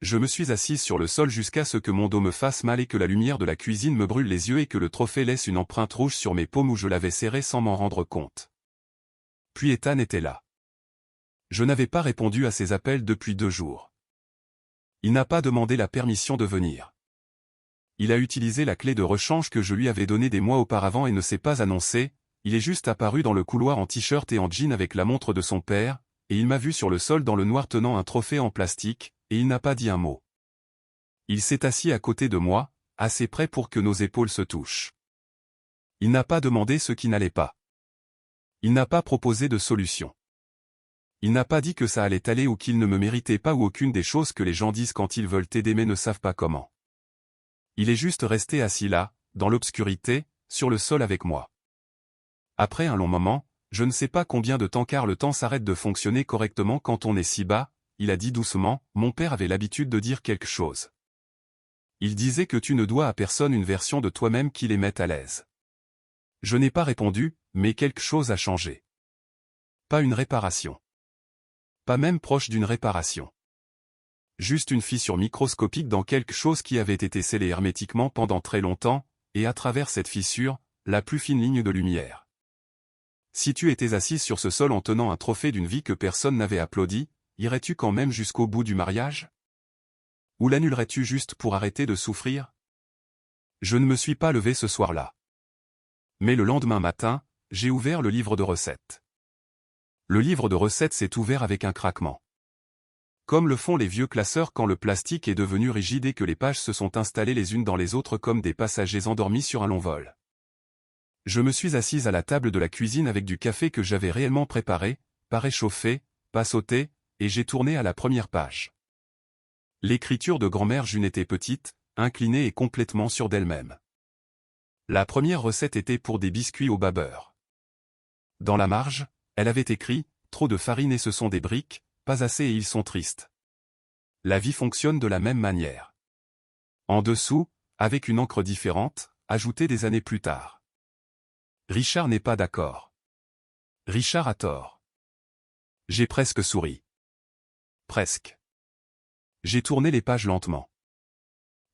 Je me suis assise sur le sol jusqu'à ce que mon dos me fasse mal et que la lumière de la cuisine me brûle les yeux et que le trophée laisse une empreinte rouge sur mes paumes où je l'avais serré sans m'en rendre compte. Puis Ethan était là. Je n'avais pas répondu à ses appels depuis 2 jours. Il n'a pas demandé la permission de venir. Il a utilisé la clé de rechange que je lui avais donnée des mois auparavant et ne s'est pas annoncé. Il est juste apparu dans le couloir en t-shirt et en jean avec la montre de son père, et il m'a vu sur le sol dans le noir tenant un trophée en plastique, et il n'a pas dit un mot. Il s'est assis à côté de moi, assez près pour que nos épaules se touchent. Il n'a pas demandé ce qui n'allait pas. Il n'a pas proposé de solution. Il n'a pas dit que ça allait aller ou qu'il ne me méritait pas ou aucune des choses que les gens disent quand ils veulent t'aider mais ne savent pas comment. Il est juste resté assis là, dans l'obscurité, sur le sol avec moi. Après un long moment, je ne sais pas combien de temps car le temps s'arrête de fonctionner correctement quand on est si bas, il a dit doucement, mon père avait l'habitude de dire quelque chose. Il disait que tu ne dois à personne une version de toi-même qui les mette à l'aise. Je n'ai pas répondu, mais quelque chose a changé. Pas une réparation. Pas même proche d'une réparation. Juste une fissure microscopique dans quelque chose qui avait été scellé hermétiquement pendant très longtemps, et à travers cette fissure, la plus fine ligne de lumière. Si tu étais assise sur ce sol en tenant un trophée d'une vie que personne n'avait applaudi, irais-tu quand même jusqu'au bout du mariage? Ou l'annulerais-tu juste pour arrêter de souffrir? Je ne me suis pas levé ce soir-là. Mais le lendemain matin, j'ai ouvert le livre de recettes. Le livre de recettes s'est ouvert avec un craquement. Comme le font les vieux classeurs quand le plastique est devenu rigide et que les pages se sont installées les unes dans les autres comme des passagers endormis sur un long vol. Je me suis assise à la table de la cuisine avec du café que j'avais réellement préparé, pas réchauffé, pas sauté, et j'ai tourné à la première page. L'écriture de grand-mère June était petite, inclinée et complètement sûre d'elle-même. La première recette était pour des biscuits au bas beurre. Dans la marge, elle avait écrit « Trop de farine et ce sont des briques, pas assez et ils sont tristes. » La vie fonctionne de la même manière. En dessous, avec une encre différente, ajoutée des années plus tard. Richard n'est pas d'accord. Richard a tort. J'ai presque souri. Presque. J'ai tourné les pages lentement.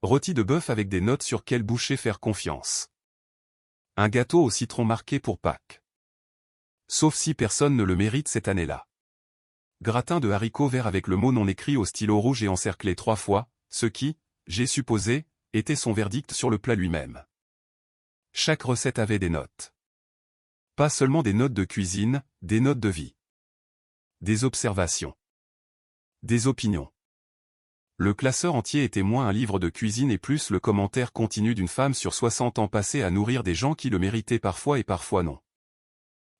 Rôti de bœuf avec des notes sur quel boucher faire confiance. Un gâteau au citron marqué pour Pâques. Sauf si personne ne le mérite cette année-là. Gratin de haricots verts avec le mot non écrit au stylo rouge et encerclé 3 fois, ce qui, j'ai supposé, était son verdict sur le plat lui-même. Chaque recette avait des notes. Pas seulement des notes de cuisine, des notes de vie. Des observations. Des opinions. Le classeur entier était moins un livre de cuisine et plus le commentaire continu d'une femme sur 60 ans passée à nourrir des gens qui le méritaient parfois et parfois non.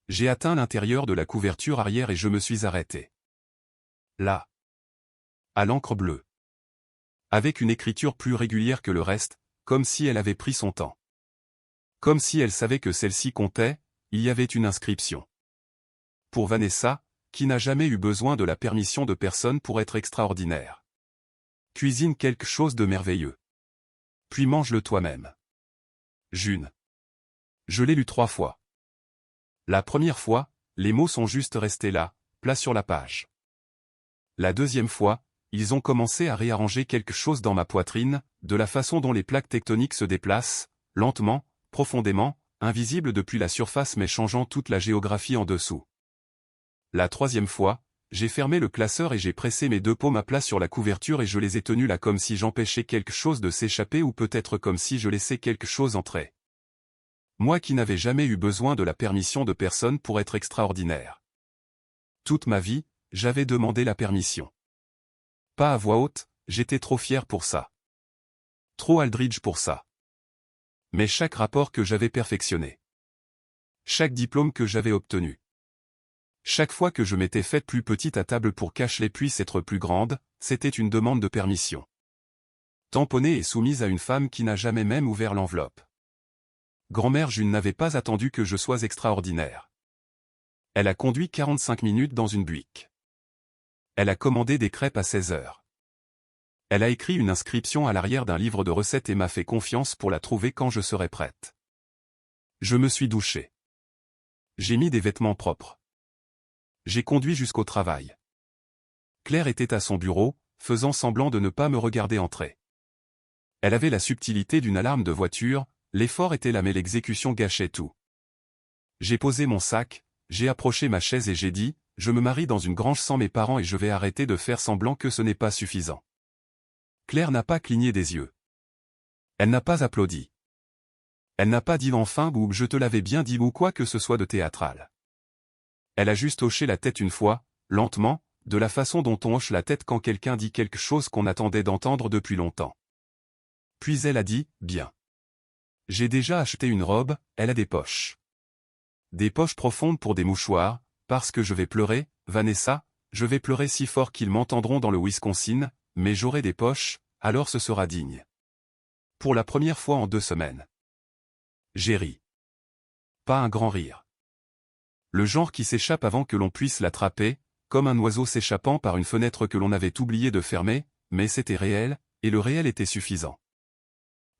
J'ai atteint l'intérieur de la couverture arrière et je me suis arrêté. Là. À l'encre bleue. Avec une écriture plus régulière que le reste, comme si elle avait pris son temps. Comme si elle savait que celle-ci comptait, il y avait une inscription. Pour Vanessa, qui n'a jamais eu besoin de la permission de personne pour être extraordinaire. Cuisine quelque chose de merveilleux. Puis mange-le toi-même. June. Je l'ai lu 3 fois. La première fois, les mots sont juste restés là, plats sur la page. La deuxième fois, ils ont commencé à réarranger quelque chose dans ma poitrine, de la façon dont les plaques tectoniques se déplacent, lentement, profondément, invisible depuis la surface mais changeant toute la géographie en dessous. La troisième fois, j'ai fermé le classeur et j'ai pressé mes deux paumes à plat sur la couverture et je les ai tenues là comme si j'empêchais quelque chose de s'échapper ou peut-être comme si je laissais quelque chose entrer. Moi qui n'avais jamais eu besoin de la permission de personne pour être extraordinaire. Toute ma vie, j'avais demandé la permission. Pas à voix haute, j'étais trop fier pour ça. Trop Aldridge pour ça. Mais chaque rapport que j'avais perfectionné. Chaque diplôme que j'avais obtenu. Chaque fois que je m'étais faite plus petite à table pour qu'Ashley puisse être plus grande, c'était une demande de permission. Tamponnée et soumise à une femme qui n'a jamais même ouvert l'enveloppe. Grand-mère June n'avait pas attendu que je sois extraordinaire. Elle a conduit 45 minutes dans une Buick. Elle a commandé des crêpes à 16 heures. Elle a écrit une inscription à l'arrière d'un livre de recettes et m'a fait confiance pour la trouver quand je serai prête. Je me suis douché. J'ai mis des vêtements propres. J'ai conduit jusqu'au travail. Claire était à son bureau, faisant semblant de ne pas me regarder entrer. Elle avait la subtilité d'une alarme de voiture, l'effort était là mais l'exécution gâchait tout. J'ai posé mon sac, j'ai approché ma chaise et j'ai dit, je me marie dans une grange sans mes parents et je vais arrêter de faire semblant que ce n'est pas suffisant. Claire n'a pas cligné des yeux. Elle n'a pas applaudi. Elle n'a pas dit enfin ou je te l'avais bien dit ou quoi que ce soit de théâtral. Elle a juste hoché la tête une fois, lentement, de la façon dont on hoche la tête quand quelqu'un dit quelque chose qu'on attendait d'entendre depuis longtemps. Puis elle a dit, bien. J'ai déjà acheté une robe, elle a des poches. Des poches profondes pour des mouchoirs, parce que je vais pleurer, Vanessa, je vais pleurer si fort qu'ils m'entendront dans le Wisconsin, mais j'aurai des poches, alors ce sera digne. Pour la première fois en 2 semaines. J'ai ri. Pas un grand rire. Le genre qui s'échappe avant que l'on puisse l'attraper, comme un oiseau s'échappant par une fenêtre que l'on avait oublié de fermer, mais c'était réel, et le réel était suffisant.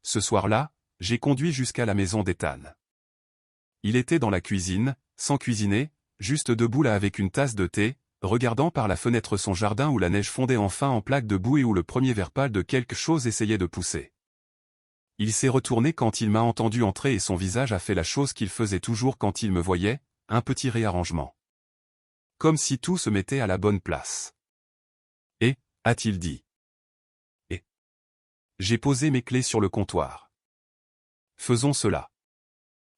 Ce soir-là, j'ai conduit jusqu'à la maison d'Ethan. Il était dans la cuisine, sans cuisiner, juste debout là avec une tasse de thé, regardant par la fenêtre son jardin où la neige fondait enfin en plaques de boue et où le premier vert pâle de quelque chose essayait de pousser. Il s'est retourné quand il m'a entendu entrer et son visage a fait la chose qu'il faisait toujours quand il me voyait, un petit réarrangement. Comme si tout se mettait à la bonne place. Et, a-t-il dit. Et. J'ai posé mes clés sur le comptoir. Faisons cela.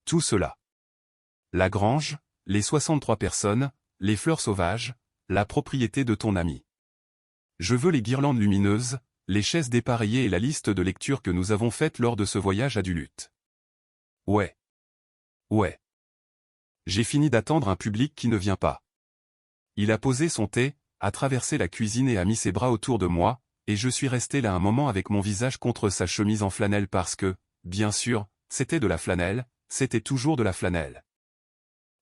Tout cela. La grange, les 63 personnes, les fleurs sauvages, la propriété de ton ami. Je veux les guirlandes lumineuses, les chaises dépareillées et la liste de lectures que nous avons faites lors de ce voyage à Duluth. Ouais. Ouais. J'ai fini d'attendre un public qui ne vient pas. Il a posé son thé, a traversé la cuisine et a mis ses bras autour de moi, et je suis resté là un moment avec mon visage contre sa chemise en flanelle parce que, bien sûr, c'était de la flanelle, c'était toujours de la flanelle.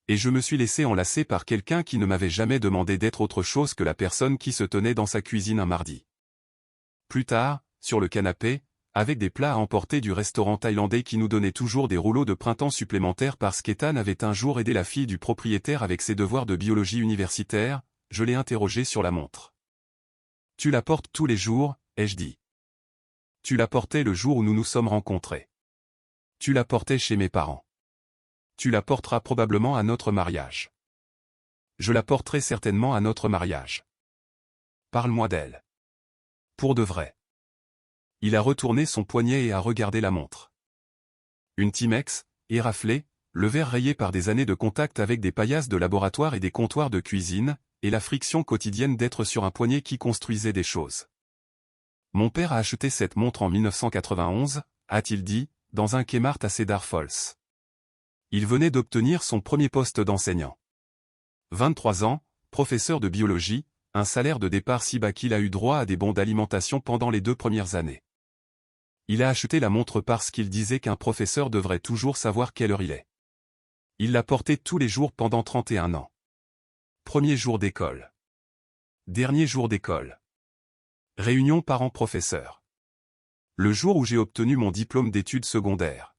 Et je me suis laissé enlacer par quelqu'un qui ne m'avait jamais demandé d'être autre chose que la personne qui se tenait dans sa cuisine un mardi. Plus tard, sur le canapé, avec des plats à emporter du restaurant thaïlandais qui nous donnait toujours des rouleaux de printemps supplémentaires parce qu'Ethan avait un jour aidé la fille du propriétaire avec ses devoirs de biologie universitaire, je l'ai interrogé sur la montre. Tu la portes tous les jours, ai-je dit. Tu la portais le jour où nous nous sommes rencontrés. Tu la portais chez mes parents. Tu la porteras probablement à notre mariage. Je la porterai certainement à notre mariage. Parle-moi d'elle. Pour de vrai. Il a retourné son poignet et a regardé la montre. Une Timex, éraflée, le verre rayé par des années de contact avec des paillasses de laboratoire et des comptoirs de cuisine, et la friction quotidienne d'être sur un poignet qui construisait des choses. Mon père a acheté cette montre en 1991, a-t-il dit, dans un Kmart à Cedar Falls. Il venait d'obtenir son premier poste d'enseignant. 23 ans, professeur de biologie, un salaire de départ si bas qu'il a eu droit à des bons d'alimentation pendant les 2 premières années. Il a acheté la montre parce qu'il disait qu'un professeur devrait toujours savoir quelle heure il est. Il l'a portée tous les jours pendant 31 ans. Premier jour d'école. Dernier jour d'école. Réunion parents-professeurs. Le jour où j'ai obtenu mon diplôme d'études secondaires.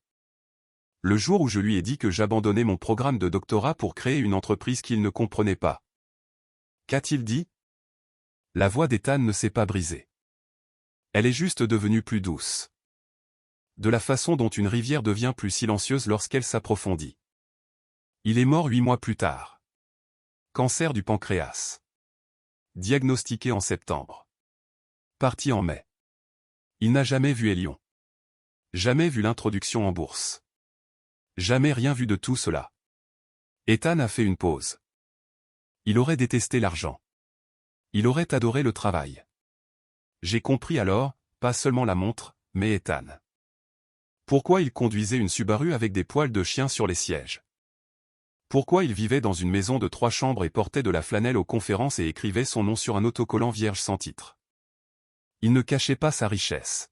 Le jour où je lui ai dit que j'abandonnais mon programme de doctorat pour créer une entreprise qu'il ne comprenait pas. Qu'a-t-il dit? La voix d'Ethan ne s'est pas brisée. Elle est juste devenue plus douce. De la façon dont une rivière devient plus silencieuse lorsqu'elle s'approfondit. Il est mort 8 mois plus tard. Cancer du pancréas. Diagnostiqué en septembre. Parti en mai. Il n'a jamais vu Hélion. Jamais vu l'introduction en bourse. Jamais rien vu de tout cela. Ethan a fait une pause. Il aurait détesté l'argent. Il aurait adoré le travail. J'ai compris alors, pas seulement la montre, mais Ethan. Pourquoi il conduisait une Subaru avec des poils de chien sur les sièges? Pourquoi il vivait dans une maison de 3 chambres et portait de la flanelle aux conférences et écrivait son nom sur un autocollant vierge sans titre? Il ne cachait pas sa richesse.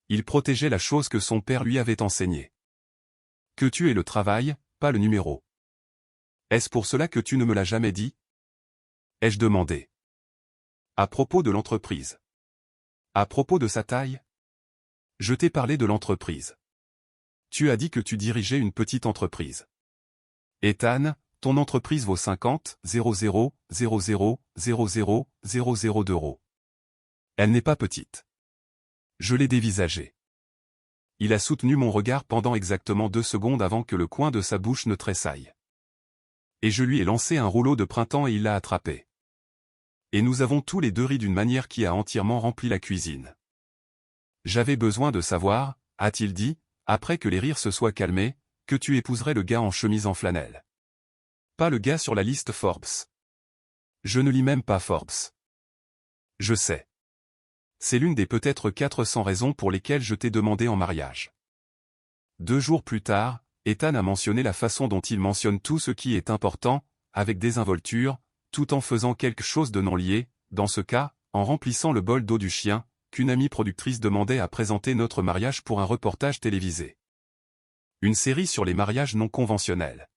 Il protégeait la chose que son père lui avait enseignée. Que tu aies le travail, pas le numéro. Est-ce pour cela que tu ne me l'as jamais dit? Ai-je demandé. À propos de l'entreprise. À propos de sa taille? Je t'ai parlé de l'entreprise. Tu as dit que tu dirigeais une petite entreprise. Ethan, ton entreprise vaut 50 000 d'euros. Elle n'est pas petite. Je l'ai dévisagée. Il a soutenu mon regard pendant exactement 2 secondes avant que le coin de sa bouche ne tressaille. Et je lui ai lancé un rouleau de printemps et il l'a attrapé. Et nous avons tous les deux ri d'une manière qui a entièrement rempli la cuisine. J'avais besoin de savoir, a-t-il dit, après que les rires se soient calmés, que tu épouserais le gars en chemise en flanelle. Pas le gars sur la liste Forbes. Je ne lis même pas Forbes. Je sais. C'est l'une des peut-être 400 raisons pour lesquelles je t'ai demandé en mariage. 2 jours plus tard, Ethan a mentionné la façon dont il mentionne tout ce qui est important, avec désinvolture, tout en faisant quelque chose de non lié, dans ce cas, en remplissant le bol d'eau du chien, qu'une amie productrice demandait à présenter notre mariage pour un reportage télévisé. Une série sur les mariages non conventionnels.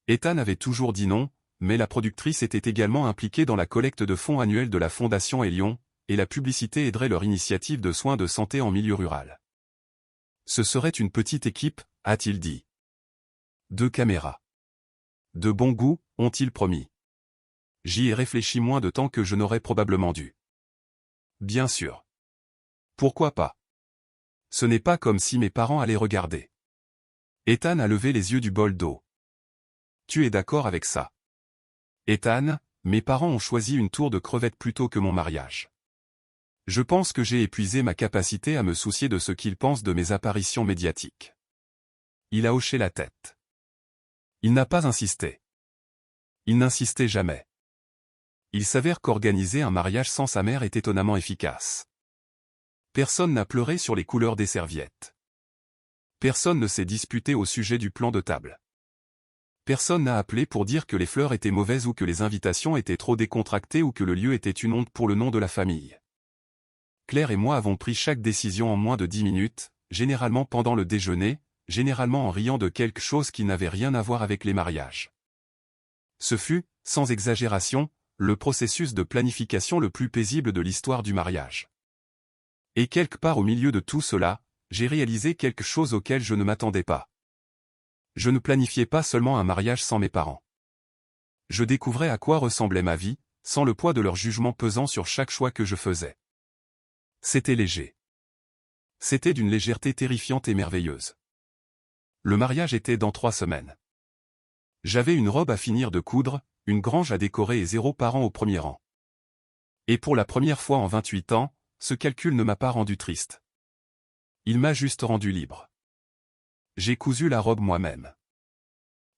Ethan avait toujours dit non, mais la productrice était également impliquée dans la collecte de fonds annuelle de la Fondation Hélion, et la publicité aiderait leur initiative de soins de santé en milieu rural. Ce serait une petite équipe, a-t-il dit. 2 caméras. De bon goût, ont-ils promis. J'y ai réfléchi moins de temps que je n'aurais probablement dû. Bien sûr. Pourquoi pas? Ce n'est pas comme si mes parents allaient regarder. Ethan a levé les yeux du bol d'eau. Tu es d'accord avec ça? Ethan, mes parents ont choisi une tour de crevettes plutôt que mon mariage. Je pense que j'ai épuisé ma capacité à me soucier de ce qu'ils pensent de mes apparitions médiatiques. Il a hoché la tête. Il n'a pas insisté. Il n'insistait jamais. Il s'avère qu'organiser un mariage sans sa mère est étonnamment efficace. Personne n'a pleuré sur les couleurs des serviettes. Personne ne s'est disputé au sujet du plan de table. Personne n'a appelé pour dire que les fleurs étaient mauvaises ou que les invitations étaient trop décontractées ou que le lieu était une honte pour le nom de la famille. Claire et moi avons pris chaque décision en moins de 10 minutes, généralement pendant le déjeuner, généralement en riant de quelque chose qui n'avait rien à voir avec les mariages. Ce fut, sans exagération, le processus de planification le plus paisible de l'histoire du mariage. Et quelque part au milieu de tout cela, j'ai réalisé quelque chose auquel je ne m'attendais pas. Je ne planifiais pas seulement un mariage sans mes parents. Je découvrais à quoi ressemblait ma vie, sans le poids de leur jugement pesant sur chaque choix que je faisais. C'était léger. C'était d'une légèreté terrifiante et merveilleuse. Le mariage était dans 3 semaines. J'avais une robe à finir de coudre, une grange à décorer et 0 parents au premier rang. Et pour la première fois en 28 ans, ce calcul ne m'a pas rendu triste. Il m'a juste rendu libre. J'ai cousu la robe moi-même.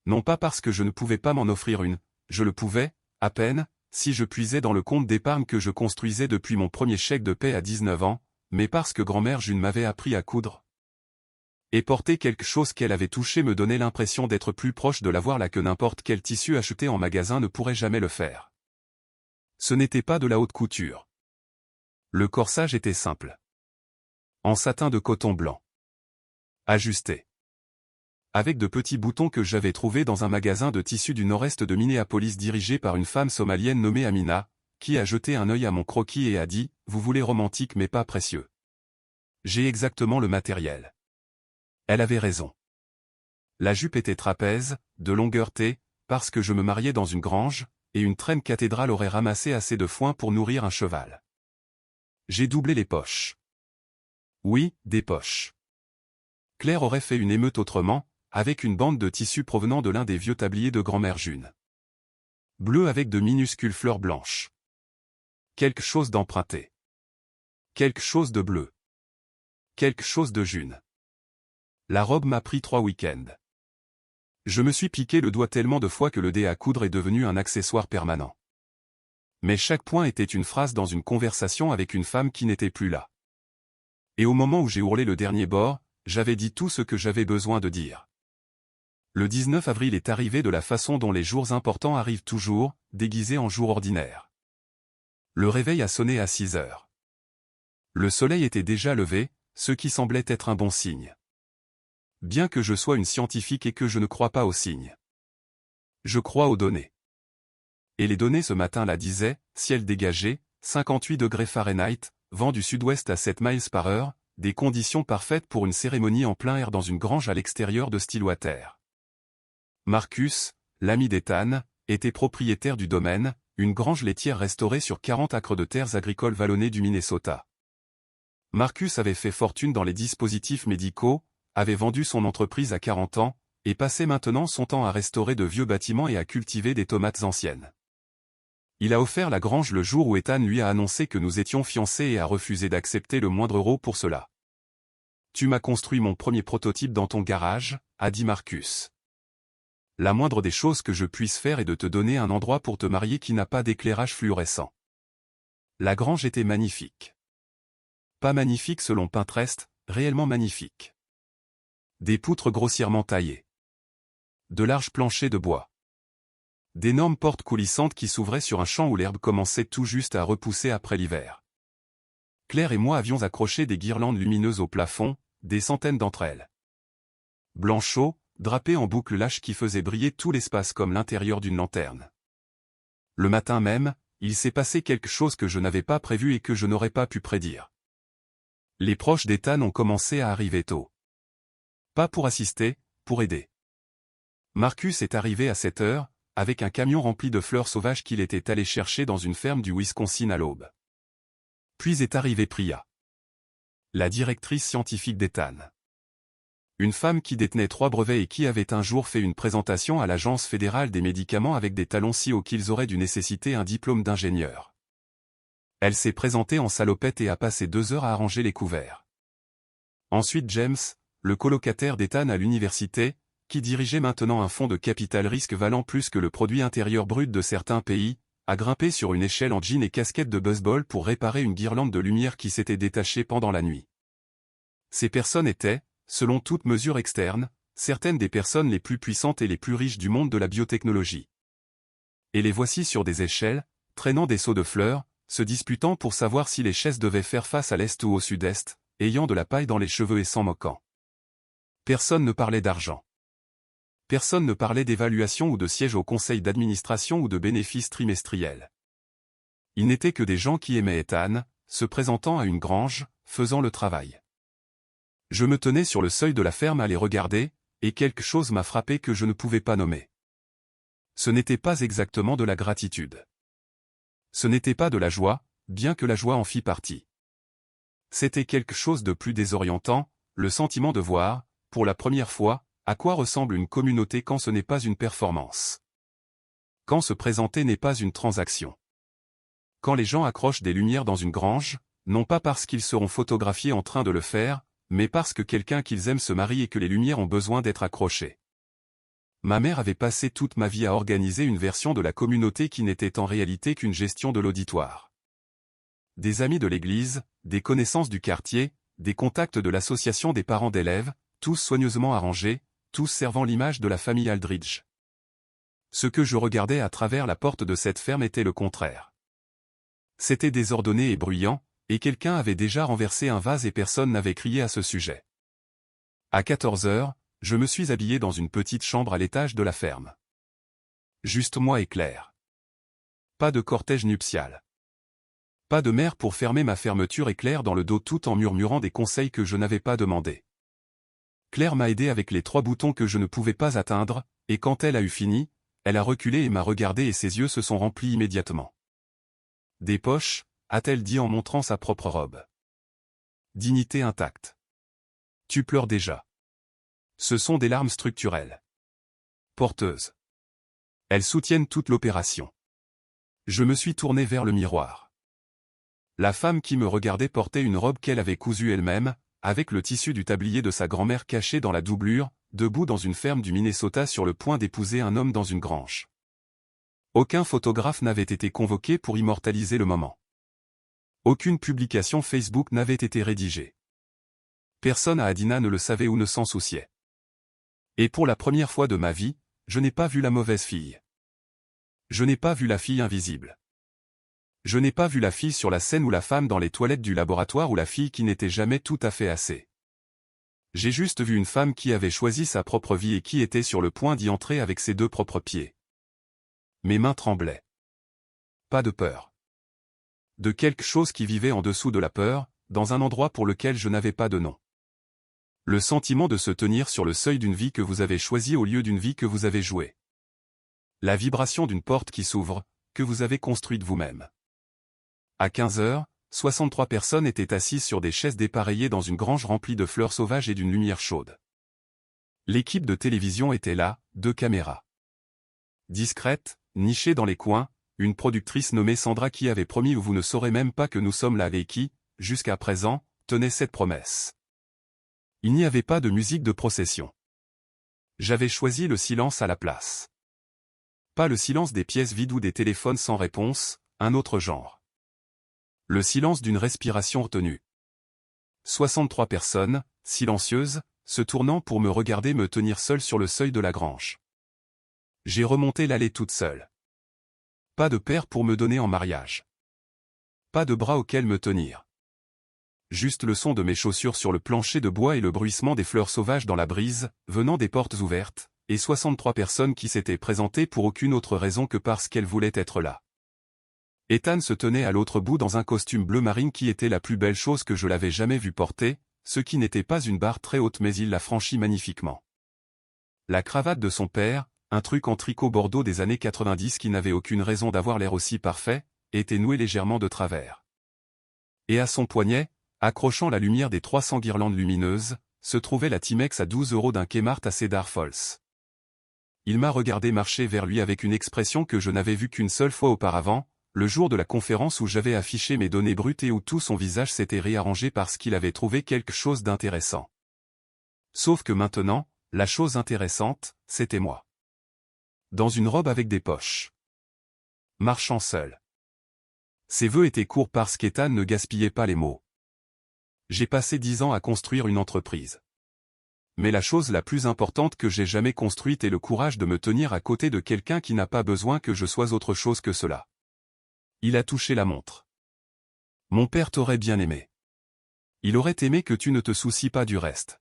Non pas parce que je ne pouvais pas m'en offrir une, je le pouvais, à peine, si je puisais dans le compte d'épargne que je construisais depuis mon premier chèque de paie à 19 ans, mais parce que grand-mère June m'avait appris à coudre. Et porter quelque chose qu'elle avait touché me donnait l'impression d'être plus proche de l'avoir là que n'importe quel tissu acheté en magasin ne pourrait jamais le faire. Ce n'était pas de la haute couture. Le corsage était simple. En satin de coton blanc. Ajusté. Avec de petits boutons que j'avais trouvés dans un magasin de tissus du nord-est de Minneapolis dirigé par une femme somalienne nommée Amina, qui a jeté un œil à mon croquis et a dit « Vous voulez romantique mais pas précieux. » J'ai exactement le matériel. Elle avait raison. La jupe était trapèze, de longueur T, parce que je me mariais dans une grange, et une traîne cathédrale aurait ramassé assez de foin pour nourrir un cheval. J'ai doublé les poches. Oui, des poches. Claire aurait fait une émeute autrement, avec une bande de tissu provenant de l'un des vieux tabliers de grand-mère June. Bleu avec de minuscules fleurs blanches. Quelque chose d'emprunté. Quelque chose de bleu. Quelque chose de June. La robe m'a pris 3 week-ends. Je me suis piqué le doigt tellement de fois que le dé à coudre est devenu un accessoire permanent. Mais chaque point était une phrase dans une conversation avec une femme qui n'était plus là. Et au moment où j'ai ourlé le dernier bord, j'avais dit tout ce que j'avais besoin de dire. Le 19 avril est arrivé de la façon dont les jours importants arrivent toujours, déguisés en jours ordinaires. Le réveil a sonné à 6 heures. Le soleil était déjà levé, ce qui semblait être un bon signe. Bien que je sois une scientifique et que je ne crois pas aux signes. Je crois aux données. Et les données ce matin la disaient, ciel dégagé, 58 degrés Fahrenheit, vent du sud-ouest à 7 miles par heure, des conditions parfaites pour une cérémonie en plein air dans une grange à l'extérieur de Stillwater. Marcus, l'ami d'Ethan, était propriétaire du domaine, une grange laitière restaurée sur 40 acres de terres agricoles vallonnées du Minnesota. Marcus avait fait fortune dans les dispositifs médicaux, avait vendu son entreprise à 40 ans, et passait maintenant son temps à restaurer de vieux bâtiments et à cultiver des tomates anciennes. Il a offert la grange le jour où Ethan lui a annoncé que nous étions fiancés et a refusé d'accepter le moindre euro pour cela. « Tu m'as construit mon premier prototype dans ton garage », a dit Marcus. « La moindre des choses que je puisse faire est de te donner un endroit pour te marier qui n'a pas d'éclairage fluorescent. » La grange était magnifique. Pas magnifique selon Pinterest, réellement magnifique. Des poutres grossièrement taillées. De larges planchers de bois. D'énormes portes coulissantes qui s'ouvraient sur un champ où l'herbe commençait tout juste à repousser après l'hiver. Claire et moi avions accroché des guirlandes lumineuses au plafond, des centaines d'entre elles. Blanc chaud, drapé en boucles lâches qui faisaient briller tout l'espace comme l'intérieur d'une lanterne. Le matin même, il s'est passé quelque chose que je n'avais pas prévu et que je n'aurais pas pu prédire. Les proches d'Ethan ont commencé à arriver tôt. Pas pour assister, pour aider. Marcus est arrivé à 7 heures, avec un camion rempli de fleurs sauvages qu'il était allé chercher dans une ferme du Wisconsin à l'aube. Puis est arrivé Priya, la directrice scientifique d'Ethan. Une femme qui détenait 3 brevets et qui avait un jour fait une présentation à l'Agence fédérale des médicaments avec des talons si hauts qu'ils auraient dû nécessiter un diplôme d'ingénieur. Elle s'est présentée en salopette et a passé 2 heures à arranger les couverts. Ensuite James, le colocataire d'Ethan à l'université, qui dirigeait maintenant un fonds de capital risque valant plus que le produit intérieur brut de certains pays, a grimpé sur une échelle en jean et casquette de baseball pour réparer une guirlande de lumière qui s'était détachée pendant la nuit. Ces personnes étaient, selon toute mesure externe, certaines des personnes les plus puissantes et les plus riches du monde de la biotechnologie. Et les voici sur des échelles, traînant des seaux de fleurs, se disputant pour savoir si les chaises devaient faire face à l'est ou au sud-est, ayant de la paille dans les cheveux et s'en moquant. Personne ne parlait d'argent. Personne ne parlait d'évaluation ou de siège au conseil d'administration ou de bénéfices trimestriels. Il n'était que des gens qui aimaient Ethan, se présentant à une grange, faisant le travail. Je me tenais sur le seuil de la ferme à les regarder, et quelque chose m'a frappé que je ne pouvais pas nommer. Ce n'était pas exactement de la gratitude. Ce n'était pas de la joie, bien que la joie en fît partie. C'était quelque chose de plus désorientant, le sentiment de voir, pour la première fois, à quoi ressemble une communauté quand ce n'est pas une performance. Quand se présenter n'est pas une transaction. Quand les gens accrochent des lumières dans une grange, non pas parce qu'ils seront photographiés en train de le faire, mais parce que quelqu'un qu'ils aiment se marie et que les lumières ont besoin d'être accrochées. Ma mère avait passé toute ma vie à organiser une version de la communauté qui n'était en réalité qu'une gestion de l'auditoire. Des amis de l'église, des connaissances du quartier, des contacts de l'association des parents d'élèves, tous soigneusement arrangés, tous servant l'image de la famille Aldridge. Ce que je regardais à travers la porte de cette ferme était le contraire. C'était désordonné et bruyant, et quelqu'un avait déjà renversé un vase et personne n'avait crié à ce sujet. À 14 heures, je me suis habillé dans une petite chambre à l'étage de la ferme. Juste moi et Claire. Pas de cortège nuptial. Pas de mère pour fermer ma fermeture et Claire dans le dos tout en murmurant des conseils que je n'avais pas demandés. Claire m'a aidé avec les 3 boutons que je ne pouvais pas atteindre, et quand elle a eu fini, elle a reculé et m'a regardé et ses yeux se sont remplis immédiatement. Des poches, a-t-elle dit en montrant sa propre robe. dignité intacte. Tu pleures déjà. Ce sont des larmes structurelles. Porteuses. Elles soutiennent toute l'opération. Je me suis tourné vers le miroir. La femme qui me regardait portait une robe qu'elle avait cousue elle-même, avec le tissu du tablier de sa grand-mère caché dans la doublure, debout dans une ferme du Minnesota sur le point d'épouser un homme dans une grange. Aucun photographe n'avait été convoqué pour immortaliser le moment. Aucune publication Facebook n'avait été rédigée. Personne à Adina ne le savait ou ne s'en souciait. Et pour la première fois de ma vie, je n'ai pas vu la mauvaise fille. Je n'ai pas vu la fille invisible. Je n'ai pas vu la fille sur la scène ou la femme dans les toilettes du laboratoire ou la fille qui n'était jamais tout à fait assez. J'ai juste vu une femme qui avait choisi sa propre vie et qui était sur le point d'y entrer avec ses deux propres pieds. Mes mains tremblaient. Pas de peur. De quelque chose qui vivait en dessous de la peur, dans un endroit pour lequel je n'avais pas de nom. Le sentiment de se tenir sur le seuil d'une vie que vous avez choisie au lieu d'une vie que vous avez jouée. La vibration d'une porte qui s'ouvre, que vous avez construite vous-même. À 15 heures, 63 personnes étaient assises sur des chaises dépareillées dans une grange remplie de fleurs sauvages et d'une lumière chaude. L'équipe de télévision était là, 2 caméras. Discrète, nichée dans les coins, une productrice nommée Sandra qui avait promis ou vous ne saurez même pas que nous sommes là et qui, jusqu'à présent, tenait cette promesse. Il n'y avait pas de musique de procession. J'avais choisi le silence à la place. Pas le silence des pièces vides ou des téléphones sans réponse, un autre genre. Le silence d'une respiration retenue. 63 personnes, silencieuses, se tournant pour me regarder me tenir seul sur le seuil de la grange. J'ai remonté l'allée toute seule. Pas de père pour me donner en mariage. Pas de bras auxquels me tenir. Juste le son de mes chaussures sur le plancher de bois et le bruissement des fleurs sauvages dans la brise, venant des portes ouvertes, et 63 personnes qui s'étaient présentées pour aucune autre raison que parce qu'elles voulaient être là. Ethan se tenait à l'autre bout dans un costume bleu marine qui était la plus belle chose que je l'avais jamais vu porter, ce qui n'était pas une barre très haute mais il la franchit magnifiquement. La cravate de son père, un truc en tricot bordeaux des années 90 qui n'avait aucune raison d'avoir l'air aussi parfait, était nouée légèrement de travers. Et à son poignet, accrochant la lumière des 300 guirlandes lumineuses, se trouvait la Timex à 12 € d'un Kmart à Cedar Falls. Il m'a regardé marcher vers lui avec une expression que je n'avais vue qu'une seule fois auparavant, le jour de la conférence où j'avais affiché mes données brutes et où tout son visage s'était réarrangé parce qu'il avait trouvé quelque chose d'intéressant. Sauf que maintenant, la chose intéressante, c'était moi. Dans une robe avec des poches. Marchant seul. Ses vœux étaient courts parce qu'Ethan ne gaspillait pas les mots. J'ai passé 10 ans à construire une entreprise. Mais la chose la plus importante que j'ai jamais construite est le courage de me tenir à côté de quelqu'un qui n'a pas besoin que je sois autre chose que cela. Il a touché la montre. Mon père t'aurait bien aimé. Il aurait aimé que tu ne te soucies pas du reste.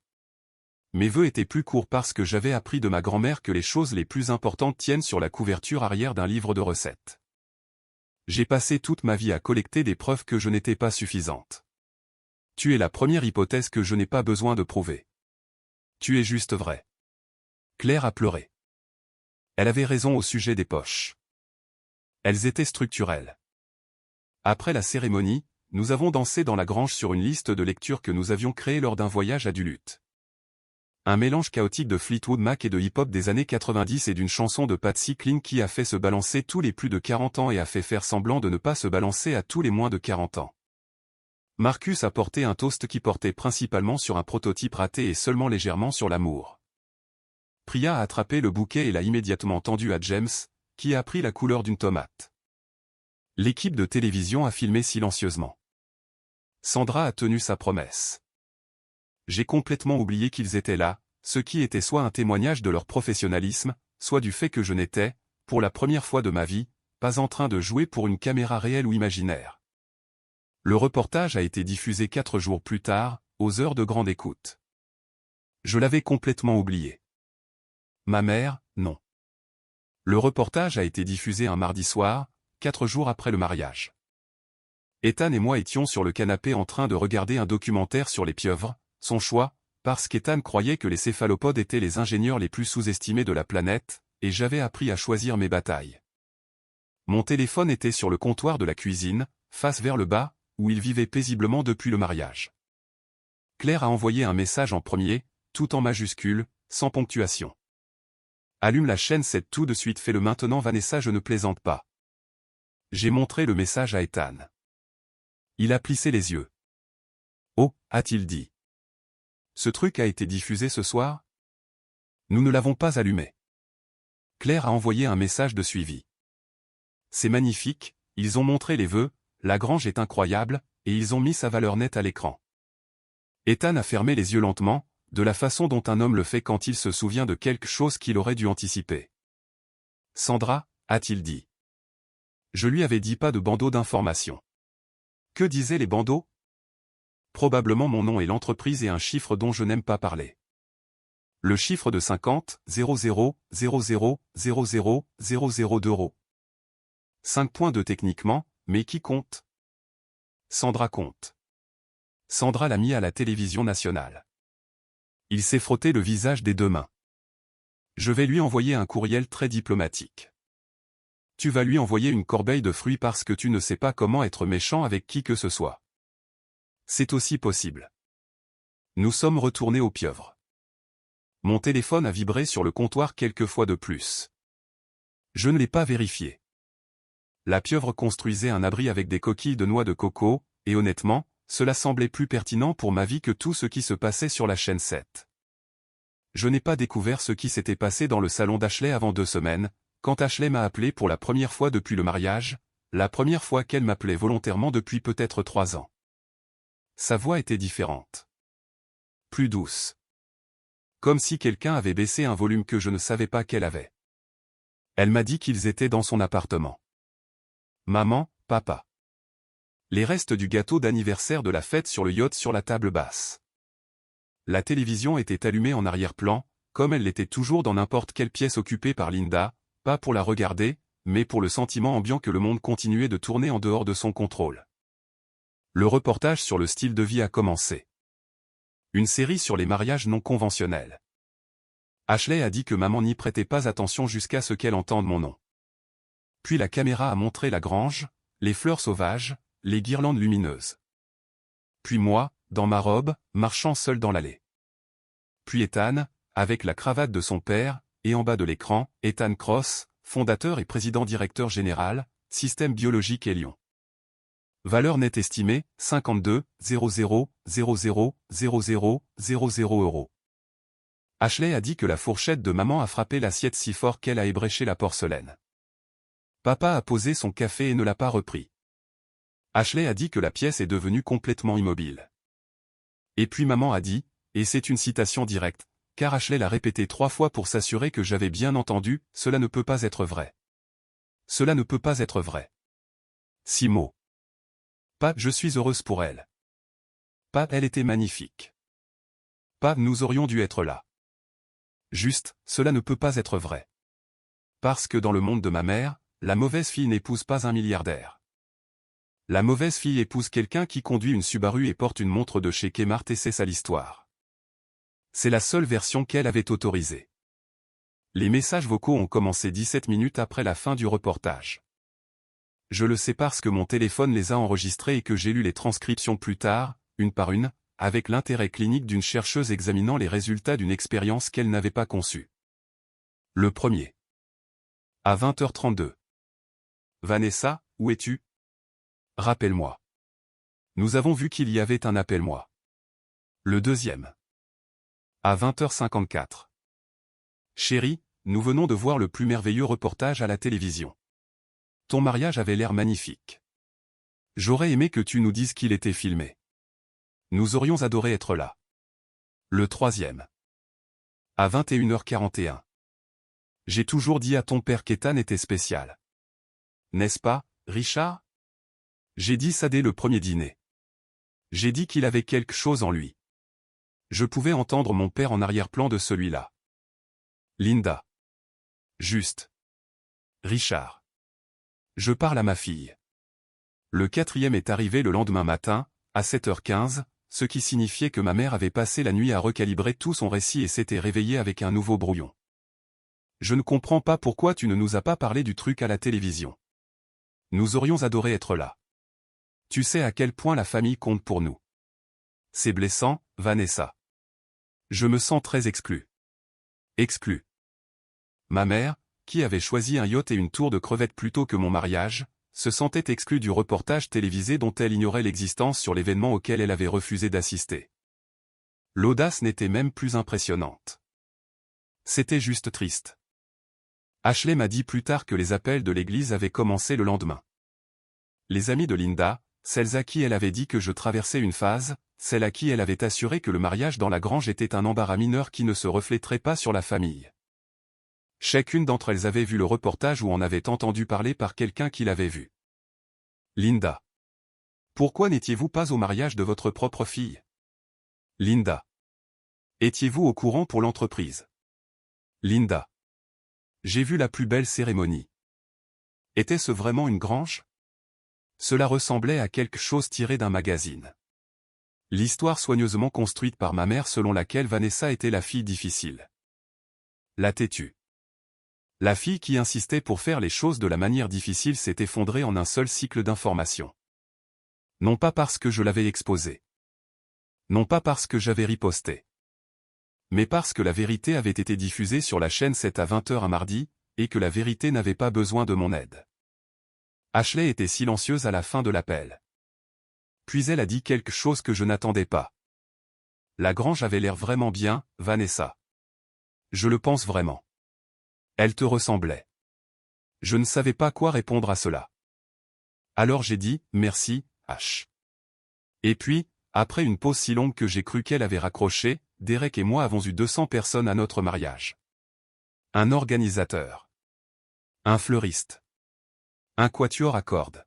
Mes vœux étaient plus courts parce que j'avais appris de ma grand-mère que les choses les plus importantes tiennent sur la couverture arrière d'un livre de recettes. J'ai passé toute ma vie à collecter des preuves que je n'étais pas suffisante. Tu es la première hypothèse que je n'ai pas besoin de prouver. Tu es juste vrai. Claire a pleuré. Elle avait raison au sujet des poches. Elles étaient structurelles. Après la cérémonie, nous avons dansé dans la grange sur une liste de lectures que nous avions créée lors d'un voyage à Duluth. Un mélange chaotique de Fleetwood Mac et de hip-hop des années 90 et d'une chanson de Patsy Cline qui a fait se balancer tous les plus de 40 ans et a fait faire semblant de ne pas se balancer à tous les moins de 40 ans. Marcus a porté un toast qui portait principalement sur un prototype raté et seulement légèrement sur l'amour. Priya a attrapé le bouquet et l'a immédiatement tendu à James, qui a pris la couleur d'une tomate. L'équipe de télévision a filmé silencieusement. Sandra a tenu sa promesse. J'ai complètement oublié qu'ils étaient là, ce qui était soit un témoignage de leur professionnalisme, soit du fait que je n'étais, pour la première fois de ma vie, pas en train de jouer pour une caméra réelle ou imaginaire. Le reportage a été diffusé 4 jours plus tard, aux heures de grande écoute. Je l'avais complètement oublié. Ma mère, non. Le reportage a été diffusé un mardi soir, 4 jours après le mariage. Ethan et moi étions sur le canapé en train de regarder un documentaire sur les pieuvres, son choix, parce qu'Ethan croyait que les céphalopodes étaient les ingénieurs les plus sous-estimés de la planète, et j'avais appris à choisir mes batailles. Mon téléphone était sur le comptoir de la cuisine, face vers le bas, où il vivait paisiblement depuis le mariage. Claire a envoyé un message en premier, tout en majuscule, sans ponctuation. Allume la chaîne 7 tout de suite, fais-le maintenant Vanessa, je ne plaisante pas. J'ai montré le message à Ethan. Il a plissé les yeux. Oh, a-t-il dit. Ce truc a été diffusé ce soir? Nous ne l'avons pas allumé. Claire a envoyé un message de suivi. C'est magnifique, ils ont montré les vœux, la grange est incroyable, et ils ont mis sa valeur nette à l'écran. Ethan a fermé les yeux lentement, de la façon dont un homme le fait quand il se souvient de quelque chose qu'il aurait dû anticiper. Sandra, a-t-il dit. Je lui avais dit pas de bandeau d'information. Que disaient les bandeaux? Probablement mon nom et l'entreprise et un chiffre dont je n'aime pas parler. Le chiffre de 50, 00, 00, 00, 00 d'euros. 5 points de techniquement, mais qui compte? Sandra compte. Sandra l'a mis à la télévision nationale. Il s'est frotté le visage des deux mains. Je vais lui envoyer un courriel très diplomatique. Tu vas lui envoyer une corbeille de fruits parce que tu ne sais pas comment être méchant avec qui que ce soit. C'est aussi possible. Nous sommes retournés au pieuvre. Mon téléphone a vibré sur le comptoir quelques fois de plus. Je ne l'ai pas vérifié. La pieuvre construisait un abri avec des coquilles de noix de coco, et honnêtement, cela semblait plus pertinent pour ma vie que tout ce qui se passait sur la chaîne 7. Je n'ai pas découvert ce qui s'était passé dans le salon d'Ashley avant 2 semaines, quand Ashley m'a appelé pour la première fois depuis le mariage, la première fois qu'elle m'appelait volontairement depuis peut-être 3 ans. Sa voix était différente. Plus douce. Comme si quelqu'un avait baissé un volume que je ne savais pas qu'elle avait. Elle m'a dit qu'ils étaient dans son appartement. Maman, papa. Les restes du gâteau d'anniversaire de la fête sur le yacht sur la table basse. La télévision était allumée en arrière-plan, comme elle l'était toujours dans n'importe quelle pièce occupée par Linda, pas pour la regarder, mais pour le sentiment ambiant que le monde continuait de tourner en dehors de son contrôle. Le reportage sur le style de vie a commencé. Une série sur les mariages non conventionnels. Ashley a dit que maman n'y prêtait pas attention jusqu'à ce qu'elle entende mon nom. Puis la caméra a montré la grange, les fleurs sauvages, les guirlandes lumineuses. Puis moi, dans ma robe, marchant seul dans l'allée. Puis Ethan, avec la cravate de son père, et en bas de l'écran, Ethan Cross, fondateur et président-directeur général, Système biologique et Lyon. Valeur nette estimée, 52 00 00 00 00 euros. Ashley a dit que la fourchette de maman a frappé l'assiette si fort qu'elle a ébréché la porcelaine. Papa a posé son café et ne l'a pas repris. Ashley a dit que la pièce est devenue complètement immobile. Et puis maman a dit, et c'est une citation directe, car Ashley l'a répété 3 fois pour s'assurer que j'avais bien entendu, cela ne peut pas être vrai. Cela ne peut pas être vrai. 6 mots. Pas, je suis heureuse pour elle. Pas, elle était magnifique. Pas, nous aurions dû être là. Juste, cela ne peut pas être vrai. Parce que dans le monde de ma mère, la mauvaise fille n'épouse pas un milliardaire. La mauvaise fille épouse quelqu'un qui conduit une Subaru et porte une montre de chez Kmart et c'est ça l'histoire. C'est la seule version qu'elle avait autorisée. Les messages vocaux ont commencé 17 minutes après la fin du reportage. Je le sais parce que mon téléphone les a enregistrés et que j'ai lu les transcriptions plus tard, une par une, avec l'intérêt clinique d'une chercheuse examinant les résultats d'une expérience qu'elle n'avait pas conçue. Le premier. À 20h32. Vanessa, où es-tu? Rappelle-moi. Nous avons vu qu'il y avait un appel-moi. Le deuxième. À 20h54. Chérie, nous venons de voir le plus merveilleux reportage à la télévision. Ton mariage avait l'air magnifique. J'aurais aimé que tu nous dises qu'il était filmé. Nous aurions adoré être là. Le troisième. À 21h41. J'ai toujours dit à ton père qu'Ethan était spécial. N'est-ce pas, Richard? J'ai dit ça dès le premier dîner. J'ai dit qu'il avait quelque chose en lui. Je pouvais entendre mon père en arrière-plan de celui-là. Linda. Juste. Richard. Je parle à ma fille. Le quatrième est arrivé le lendemain matin, à 7h15, ce qui signifiait que ma mère avait passé la nuit à recalibrer tout son récit et s'était réveillée avec un nouveau brouillon. Je ne comprends pas pourquoi tu ne nous as pas parlé du truc à la télévision. Nous aurions adoré être là. Tu sais à quel point la famille compte pour nous. C'est blessant, Vanessa. Je me sens très exclu. Exclu. Ma mère, qui avait choisi un yacht et une tour de crevettes plutôt que mon mariage, se sentait exclue du reportage télévisé dont elle ignorait l'existence sur l'événement auquel elle avait refusé d'assister. L'audace n'était même plus impressionnante. C'était juste triste. Ashley m'a dit plus tard que les appels de l'église avaient commencé le lendemain. Les amis de Linda, celles à qui elle avait dit que je traversais une phase, celles à qui elle avait assuré que le mariage dans la grange était un embarras mineur qui ne se reflèterait pas sur la famille. Chacune d'entre elles avait vu le reportage ou en avait entendu parler par quelqu'un qui l'avait vu. Linda. Pourquoi n'étiez-vous pas au mariage de votre propre fille? Linda. Étiez-vous au courant pour l'entreprise? Linda. J'ai vu la plus belle cérémonie. Était-ce vraiment une grange? Cela ressemblait à quelque chose tiré d'un magazine. L'histoire soigneusement construite par ma mère selon laquelle Vanessa était la fille difficile. La têtue. La fille qui insistait pour faire les choses de la manière difficile s'est effondrée en un seul cycle d'information. Non pas parce que je l'avais exposée. Non pas parce que j'avais riposté. Mais parce que la vérité avait été diffusée sur la chaîne 7 à 20h un mardi, et que la vérité n'avait pas besoin de mon aide. Ashley était silencieuse à la fin de l'appel. Puis elle a dit quelque chose que je n'attendais pas. La grange avait l'air vraiment bien, Vanessa. Je le pense vraiment. Elle te ressemblait. Je ne savais pas quoi répondre à cela. Alors j'ai dit, merci, H. Et puis, après une pause si longue que j'ai cru qu'elle avait raccroché, Derek et moi avons eu 200 personnes à notre mariage. Un organisateur. Un fleuriste. Un quatuor à cordes.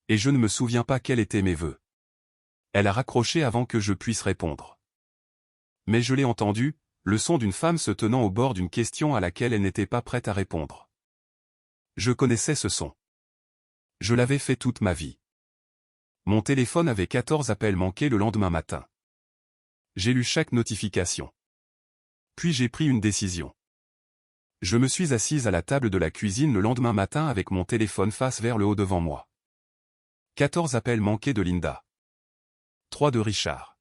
Et je ne me souviens pas quels étaient mes vœux. Elle a raccroché avant que je puisse répondre. Mais je l'ai entendu, le son d'une femme se tenant au bord d'une question à laquelle elle n'était pas prête à répondre. Je connaissais ce son. Je l'avais fait toute ma vie. Mon téléphone avait 14 appels manqués le lendemain matin. J'ai lu chaque notification. Puis j'ai pris une décision. Je me suis assise à la table de la cuisine le lendemain matin avec mon téléphone face vers le haut devant moi. 14 appels manqués de Linda. 3 de Richard.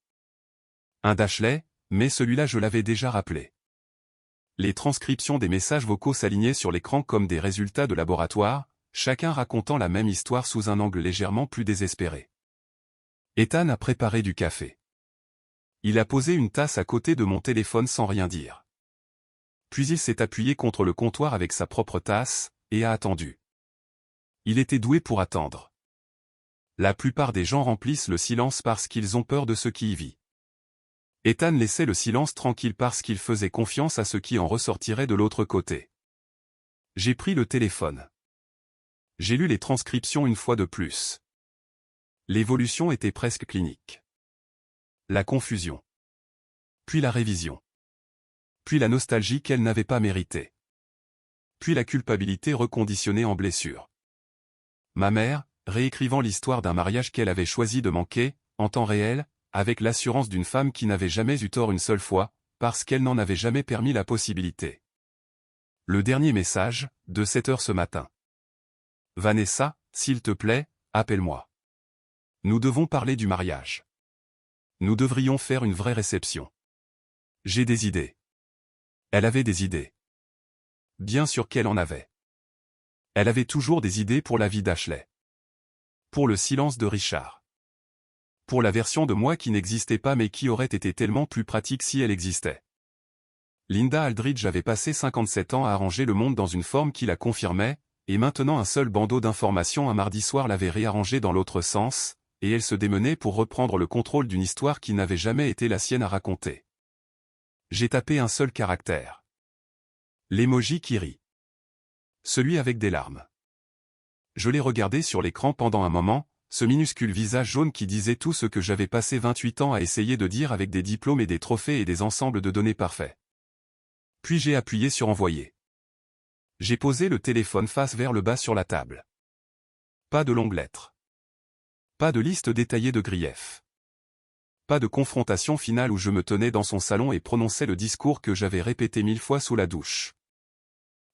Un d'Ashley, mais celui-là je l'avais déjà rappelé. Les transcriptions des messages vocaux s'alignaient sur l'écran comme des résultats de laboratoire, chacun racontant la même histoire sous un angle légèrement plus désespéré. Ethan a préparé du café. Il a posé une tasse à côté de mon téléphone sans rien dire. Puis il s'est appuyé contre le comptoir avec sa propre tasse, et a attendu. Il était doué pour attendre. La plupart des gens remplissent le silence parce qu'ils ont peur de ce qui y vit. Ethan laissait le silence tranquille parce qu'il faisait confiance à ce qui en ressortirait de l'autre côté. J'ai pris le téléphone. J'ai lu les transcriptions une fois de plus. L'évolution était presque clinique. La confusion. Puis la révision. Puis la nostalgie qu'elle n'avait pas méritée. Puis la culpabilité reconditionnée en blessure. Ma mère, réécrivant l'histoire d'un mariage qu'elle avait choisi de manquer, en temps réel, avec l'assurance d'une femme qui n'avait jamais eu tort une seule fois, parce qu'elle n'en avait jamais permis la possibilité. Le dernier message, de 7h ce matin. Vanessa, s'il te plaît, appelle-moi. Nous devons parler du mariage. Nous devrions faire une vraie réception. J'ai des idées. Elle avait des idées. Bien sûr qu'elle en avait. Elle avait toujours des idées pour la vie d'Ashley. Pour le silence de Richard. Pour la version de moi qui n'existait pas mais qui aurait été tellement plus pratique si elle existait. Linda Aldridge avait passé 57 ans à arranger le monde dans une forme qui la confirmait, et maintenant un seul bandeau d'informations un mardi soir l'avait réarrangé dans l'autre sens, et elle se démenait pour reprendre le contrôle d'une histoire qui n'avait jamais été la sienne à raconter. J'ai tapé un seul caractère. L'emoji qui rit. Celui avec des larmes. Je l'ai regardé sur l'écran pendant un moment, ce minuscule visage jaune qui disait tout ce que j'avais passé 28 ans à essayer de dire avec des diplômes et des trophées et des ensembles de données parfaits. Puis j'ai appuyé sur envoyer. J'ai posé le téléphone face vers le bas sur la table. Pas de longues lettres. Pas de liste détaillée de griefs. Pas de confrontation finale où je me tenais dans son salon et prononçais le discours que j'avais répété 1000 fois sous la douche.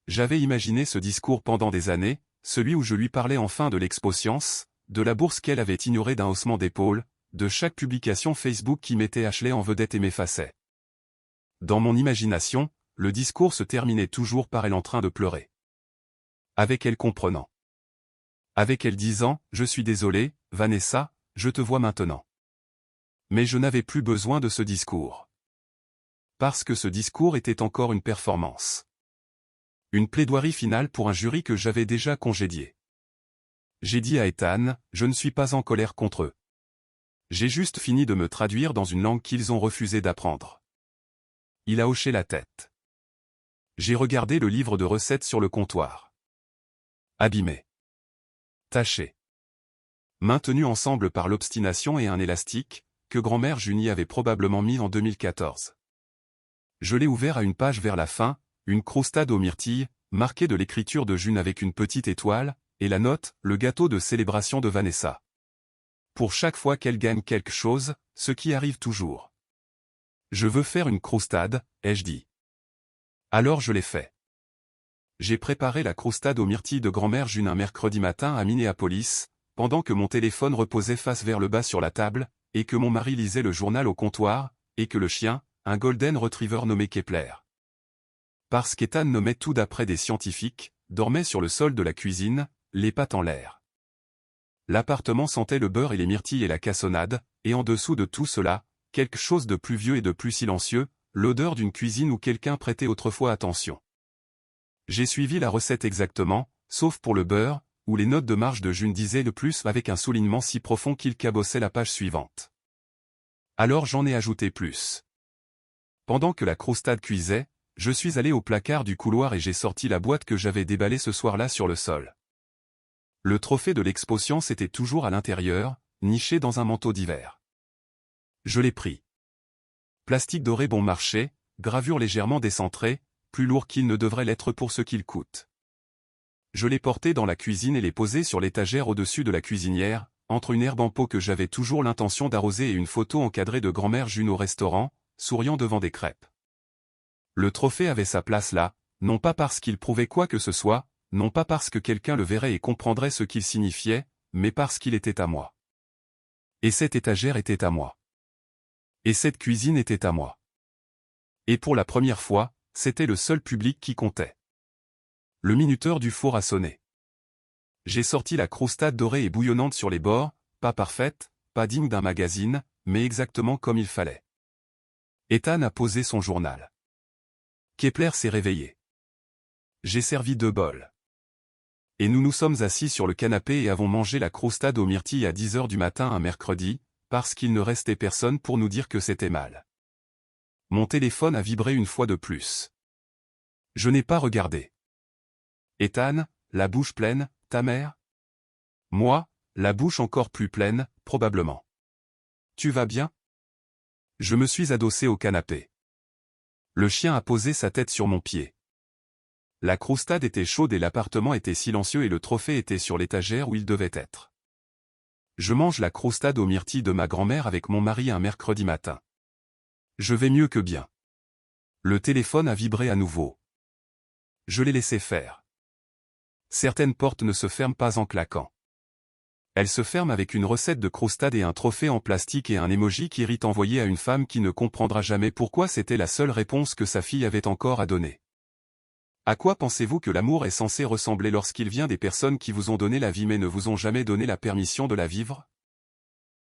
J'avais imaginé ce discours pendant des années, celui où je lui parlais enfin de l'expo-science, de la bourse qu'elle avait ignorée d'un haussement d'épaule, de chaque publication Facebook qui mettait Ashley en vedette et m'effaçait. Dans mon imagination, le discours se terminait toujours par elle en train de pleurer. Avec elle comprenant. Avec elle disant « Je suis désolé, Vanessa, je te vois maintenant ». Mais je n'avais plus besoin de ce discours. Parce que ce discours était encore une performance. Une plaidoirie finale pour un jury que j'avais déjà congédié. J'ai dit à Ethan, je ne suis pas en colère contre eux. J'ai juste fini de me traduire dans une langue qu'ils ont refusé d'apprendre. Il a hoché la tête. J'ai regardé le livre de recettes sur le comptoir. Abîmé. Taché. Maintenu ensemble par l'obstination et un élastique, que grand-mère Junie avait probablement mis en 2014. Je l'ai ouvert à une page vers la fin, une croustade aux myrtilles, marquée de l'écriture de June avec une petite étoile, et la note, le gâteau de célébration de Vanessa. Pour chaque fois qu'elle gagne quelque chose, ce qui arrive toujours. Je veux faire une croustade, ai-je dit. Alors je l'ai fait. J'ai préparé la croustade aux myrtilles de grand-mère June un mercredi matin à Minneapolis, pendant que mon téléphone reposait face vers le bas sur la table, et que mon mari lisait le journal au comptoir, et que le chien, un golden retriever nommé Kepler. Parce qu'Ethan nommait tout d'après des scientifiques, dormait sur le sol de la cuisine, les pattes en l'air. L'appartement sentait le beurre et les myrtilles et la cassonade, et en dessous de tout cela, quelque chose de plus vieux et de plus silencieux, l'odeur d'une cuisine où quelqu'un prêtait autrefois attention. J'ai suivi la recette exactement, sauf pour le beurre, où les notes de marge de June disaient le plus avec un soulignement si profond qu'il cabossait la page suivante. Alors j'en ai ajouté plus. Pendant que la croustade cuisait, je suis allé au placard du couloir et j'ai sorti la boîte que j'avais déballée ce soir-là sur le sol. Le trophée de l'Expo Science était toujours à l'intérieur, niché dans un manteau d'hiver. Je l'ai pris. Plastique doré bon marché, gravure légèrement décentrée, plus lourd qu'il ne devrait l'être pour ce qu'il coûte. Je l'ai porté dans la cuisine et l'ai posé sur l'étagère au-dessus de la cuisinière, entre une herbe en pot que j'avais toujours l'intention d'arroser et une photo encadrée de grand-mère June au restaurant, souriant devant des crêpes. Le trophée avait sa place là, non pas parce qu'il prouvait quoi que ce soit, non pas parce que quelqu'un le verrait et comprendrait ce qu'il signifiait, mais parce qu'il était à moi. Et cette étagère était à moi. Et cette cuisine était à moi. Et pour la première fois, c'était le seul public qui comptait. Le minuteur du four a sonné. J'ai sorti la croustade dorée et bouillonnante sur les bords, pas parfaite, pas digne d'un magazine, mais exactement comme il fallait. Ethan a posé son journal. Kepler s'est réveillé. J'ai servi 2 bols. Et nous nous sommes assis sur le canapé et avons mangé la croustade aux myrtilles à 10 h du matin un mercredi, parce qu'il ne restait personne pour nous dire que c'était mal. Mon téléphone a vibré une fois de plus. Je n'ai pas regardé. Ethan, la bouche pleine, ta mère? Moi, la bouche encore plus pleine, probablement. Tu vas bien? Je me suis adossé au canapé. Le chien a posé sa tête sur mon pied. La croustade était chaude et l'appartement était silencieux et le trophée était sur l'étagère où il devait être. Je mange la croustade aux myrtilles de ma grand-mère avec mon mari un mercredi matin. Je vais mieux que bien. Le téléphone a vibré à nouveau. Je l'ai laissé faire. Certaines portes ne se ferment pas en claquant. Elles se ferment avec une recette de croustade et un trophée en plastique et un emoji qui rit envoyé à une femme qui ne comprendra jamais pourquoi c'était la seule réponse que sa fille avait encore à donner. À quoi pensez-vous que l'amour est censé ressembler lorsqu'il vient des personnes qui vous ont donné la vie mais ne vous ont jamais donné la permission de la vivre?